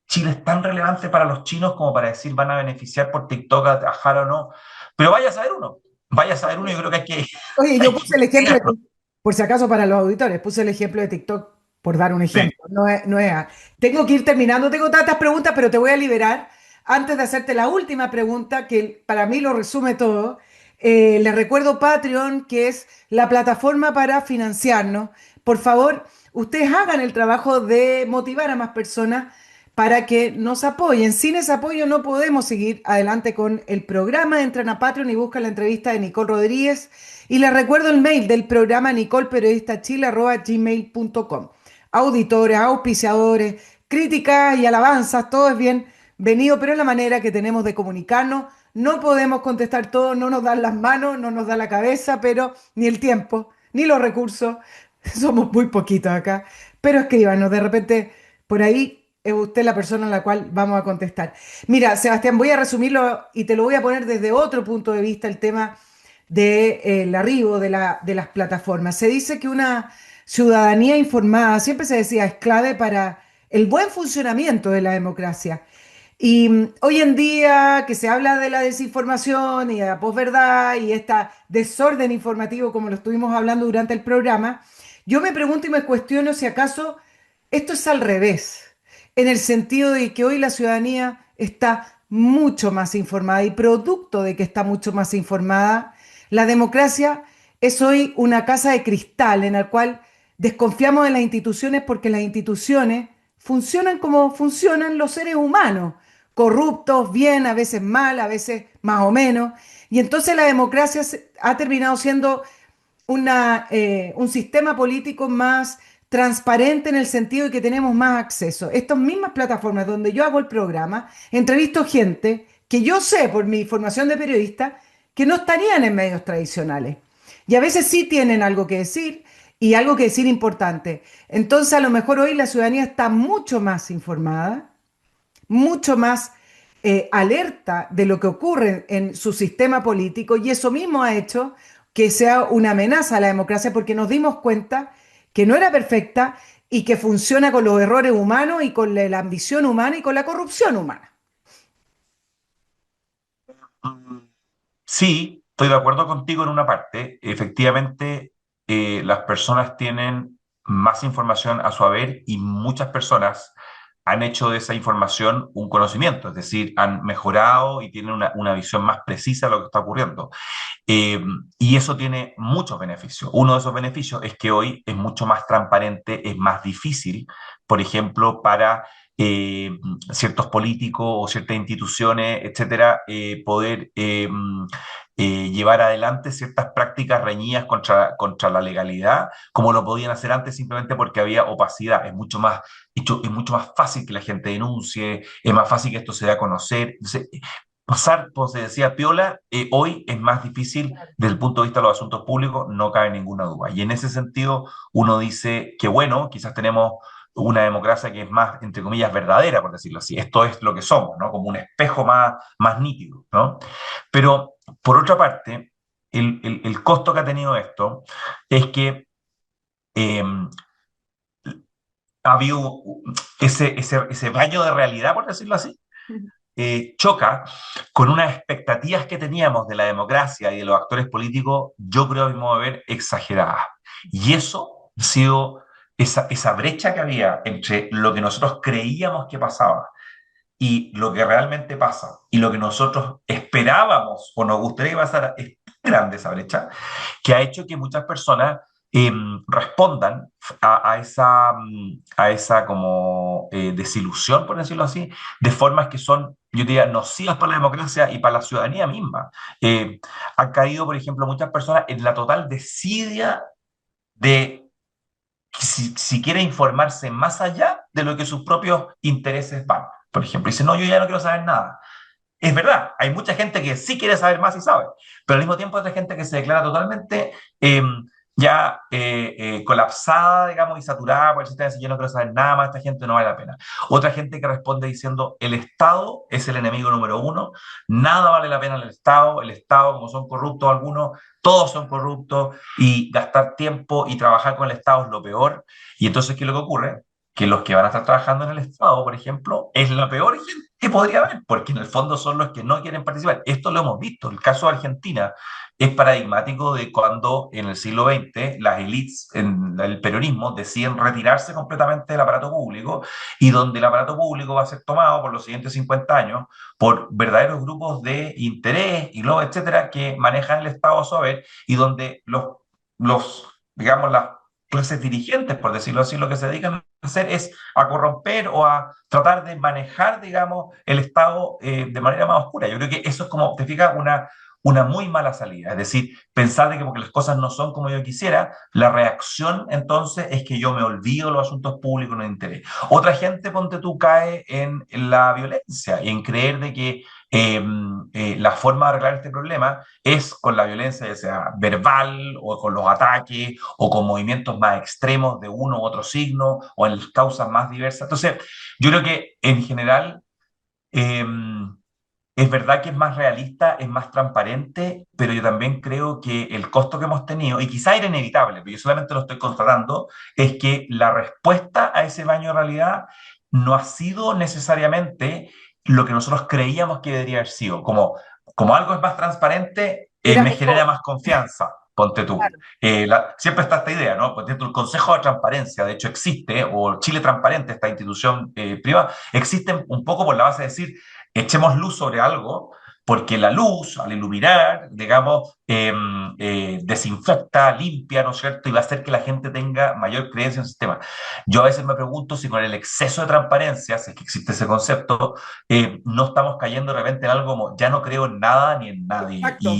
Chile es tan relevante para los chinos como para decir van a beneficiar por TikTok a Jara o no. Pero vaya a saber uno, yo creo que hay que, Oye, hay yo que puse el ejemplo, investigarlo. por si acaso para los auditores, puse el ejemplo de TikTok por dar un Sí. ejemplo. Tengo que ir terminando, tengo tantas preguntas, pero te voy a liberar antes de hacerte la última pregunta, que para mí lo resume todo. Les recuerdo Patreon, que es la plataforma para financiarnos. Por favor, ustedes hagan el trabajo de motivar a más personas para que nos apoyen. Sin ese apoyo no podemos seguir adelante con el programa. Entran a Patreon y buscan la entrevista de Nicole Rodríguez. Y les recuerdo el mail del programa nicolperiodistachile@gmail.com. Auditores, auspiciadores, críticas y alabanzas, todo es bienvenido, pero es la manera que tenemos de comunicarnos. No podemos contestar todo, no nos dan las manos, no nos da la cabeza, pero ni el tiempo, ni los recursos. Somos muy poquitos acá. Pero escríbanos, de repente por ahí es usted la persona a la cual vamos a contestar. Mira, Sebastián, voy a resumirlo y te lo voy a poner desde otro punto de vista, el tema del arribo de las plataformas. Se dice que una ciudadanía informada, siempre se decía, es clave para el buen funcionamiento de la democracia. Y hoy en día que se habla de la desinformación y de la posverdad y este desorden informativo como lo estuvimos hablando durante el programa, yo me pregunto y me cuestiono si acaso esto es al revés, en el sentido de que hoy la ciudadanía está mucho más informada y producto de que está mucho más informada, la democracia es hoy una casa de cristal en la cual desconfiamos de las instituciones porque las instituciones funcionan como funcionan los seres humanos, corruptos, bien, a veces mal, a veces más o menos. Y entonces la democracia ha terminado siendo un sistema político más transparente en el sentido de que tenemos más acceso. Estas mismas plataformas donde yo hago el programa, entrevisto gente que yo sé por mi formación de periodista que no estarían en medios tradicionales. Y a veces sí tienen algo que decir y algo que decir importante. Entonces a lo mejor hoy la ciudadanía está mucho más informada, mucho más alerta de lo que ocurre en su sistema político y eso mismo ha hecho que sea una amenaza a la democracia porque nos dimos cuenta que no era perfecta y que funciona con los errores humanos y con la ambición humana y con la corrupción humana. Sí, estoy de acuerdo contigo en una parte. Efectivamente, las personas tienen más información a su haber y muchas personas han hecho de esa información un conocimiento, es decir, han mejorado y tienen una visión más precisa de lo que está ocurriendo. Eh, y eso tiene muchos beneficios. Uno de esos beneficios es que hoy es mucho más transparente, es más difícil, por ejemplo, para ciertos políticos o ciertas instituciones, etcétera, poder llevar adelante ciertas prácticas reñidas contra la legalidad, como lo podían hacer antes simplemente porque había opacidad. Es mucho más fácil que la gente denuncie, es más fácil que esto se dé a conocer. Entonces, pasar, como se decía, piola, hoy es más difícil desde el punto de vista de los asuntos públicos, no cabe ninguna duda. Y en ese sentido, uno dice que bueno, quizás tenemos una democracia que es más, entre comillas, verdadera, por decirlo así. Esto es lo que somos, ¿no? Como un espejo más nítido, ¿no? Pero, por otra parte, el costo que ha tenido esto es que eh, ha habido ese baño de realidad, por decirlo así, choca con unas expectativas que teníamos de la democracia y de los actores políticos, yo creo, a mi modo de ver, exageradas. Y eso ha sido esa brecha que había entre lo que nosotros creíamos que pasaba y lo que realmente pasa y lo que nosotros esperábamos o nos gustaría que pasara, es tan grande esa brecha que ha hecho que muchas personas respondan a esa como desilusión, por decirlo así, de formas que son, yo diría, nocivas para la democracia y para la ciudadanía misma. Han caído, por ejemplo, muchas personas en la total desidia de si quiere informarse más allá de lo que sus propios intereses van. Por ejemplo, dice, no, yo ya no quiero saber nada. Es verdad, hay mucha gente que sí quiere saber más y sabe, pero al mismo tiempo hay otra gente que se declara totalmente colapsada, digamos, y saturada por el sistema, dice, yo no quiero saber nada más, esta gente no vale la pena. Otra gente que responde diciendo, el Estado es el enemigo número uno, nada vale la pena el Estado, como son corruptos algunos, todos son corruptos, y gastar tiempo y trabajar con el Estado es lo peor. Y entonces, ¿qué es lo que ocurre? Que los que van a estar trabajando en el Estado, por ejemplo, es la peor gente que podría haber, porque en el fondo son los que no quieren participar. Esto lo hemos visto. El caso de Argentina es paradigmático de cuando en el siglo XX las élites en el peronismo deciden retirarse completamente del aparato público y donde el aparato público va a ser tomado por los siguientes 50 años por verdaderos grupos de interés y luego, etcétera, que manejan el Estado a su haber y donde digamos, las clases dirigentes, por decirlo así, lo que se dedican a hacer es a corromper o a tratar de manejar, digamos, el Estado de manera más oscura. Yo creo que eso es como, te fijas, una muy mala salida. Es decir, pensar de que porque las cosas no son como yo quisiera, la reacción entonces es que yo me olvido de los asuntos públicos, no de interés. Otra gente, ponte tú, cae en la violencia y en creer de que la forma de arreglar este problema es con la violencia, ya sea verbal o con los ataques o con movimientos más extremos de uno u otro signo o en causas más diversas. Entonces, yo creo que en general eh, es verdad que es más realista, es más transparente, pero yo también creo que el costo que hemos tenido, y quizá era inevitable, pero yo solamente lo estoy constatando, es que la respuesta a ese baño de realidad no ha sido necesariamente lo que nosotros creíamos que debería haber sido. Como algo es más transparente, Era me genera mejor. más confianza. Ponte tú. Claro. Siempre está esta idea, ¿no? Ponte tú, el Consejo de Transparencia, de hecho existe, o Chile Transparente, esta institución privada, existe un poco por la base de decir, echemos luz sobre algo, porque la luz, al iluminar, digamos, desinfecta, limpia, ¿no es cierto? Y va a hacer que la gente tenga mayor creencia en el sistema. Yo a veces me pregunto si con el exceso de transparencia, si es que existe ese concepto, no estamos cayendo de repente en algo como ya no creo en nada ni en nadie. Exacto.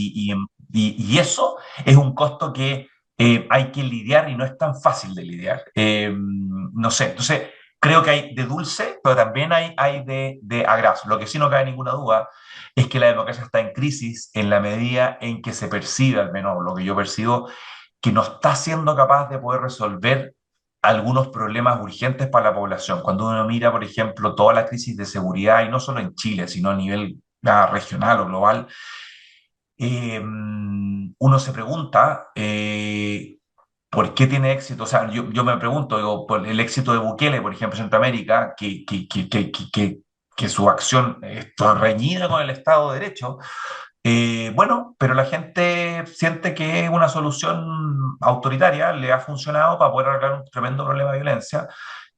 Y eso es un costo que hay que lidiar y no es tan fácil de lidiar. No sé, entonces creo que hay de dulce, pero también hay de agraz. Lo que sí no cabe ninguna duda es que la democracia está en crisis en la medida en que se percibe, al menos lo que yo percibo, que no está siendo capaz de poder resolver algunos problemas urgentes para la población. Cuando uno mira, por ejemplo, toda la crisis de seguridad, y no solo en Chile, sino a nivel regional o global, uno se pregunta por qué tiene éxito. O sea, yo me pregunto, digo, por el éxito de Bukele, por ejemplo, en Centroamérica, que su acción está reñida con el Estado de Derecho. Bueno, pero la gente siente que una solución autoritaria le ha funcionado para poder arreglar un tremendo problema de violencia.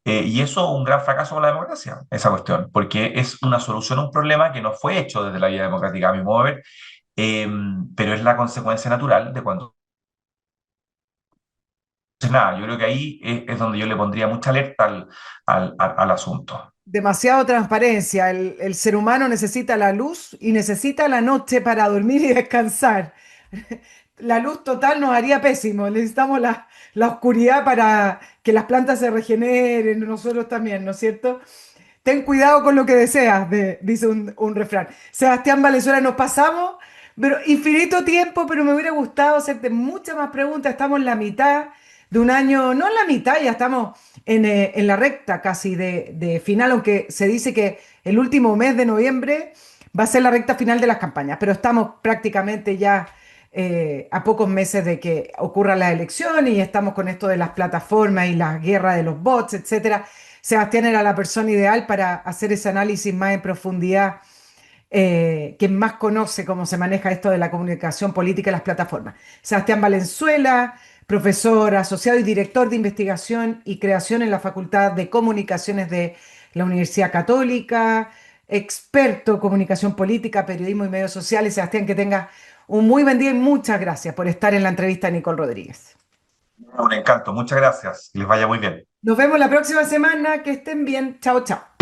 Y eso es un gran fracaso para la democracia, esa cuestión, porque es una solución a un problema que no fue hecho desde la vía democrática, a mi modo de ver, eh, pero es la consecuencia natural de cuando... Entonces, nada, yo creo que ahí es donde yo le pondría mucha alerta al asunto. Demasiado transparencia. El ser humano necesita la luz y necesita la noche para dormir y descansar. La luz total nos haría pésimo. Necesitamos la oscuridad para que las plantas se regeneren, nosotros también, ¿no es cierto? Ten cuidado con lo que deseas, dice un refrán. Sebastián Valenzuela, nos pasamos, pero infinito tiempo, pero me hubiera gustado hacerte muchas más preguntas. Estamos en la mitad de un año, no en la mitad, ya estamos en la recta casi de final, aunque se dice que el último mes de noviembre va a ser la recta final de las campañas, pero estamos prácticamente ya a pocos meses de que ocurran las elecciones y estamos con esto de las plataformas y la guerra de los bots, etcétera. Sebastián era la persona ideal para hacer ese análisis más en profundidad, quien más conoce cómo se maneja esto de la comunicación política y las plataformas. Sebastián Valenzuela, profesor asociado y director de investigación y creación en la Facultad de Comunicaciones de la Universidad Católica, experto en comunicación política, periodismo y medios sociales. Sebastián, que tenga un muy buen día y muchas gracias por estar en la entrevista de Nicole Rodríguez. Un encanto, muchas gracias, que les vaya muy bien. Nos vemos la próxima semana, que estén bien. Chao, chao.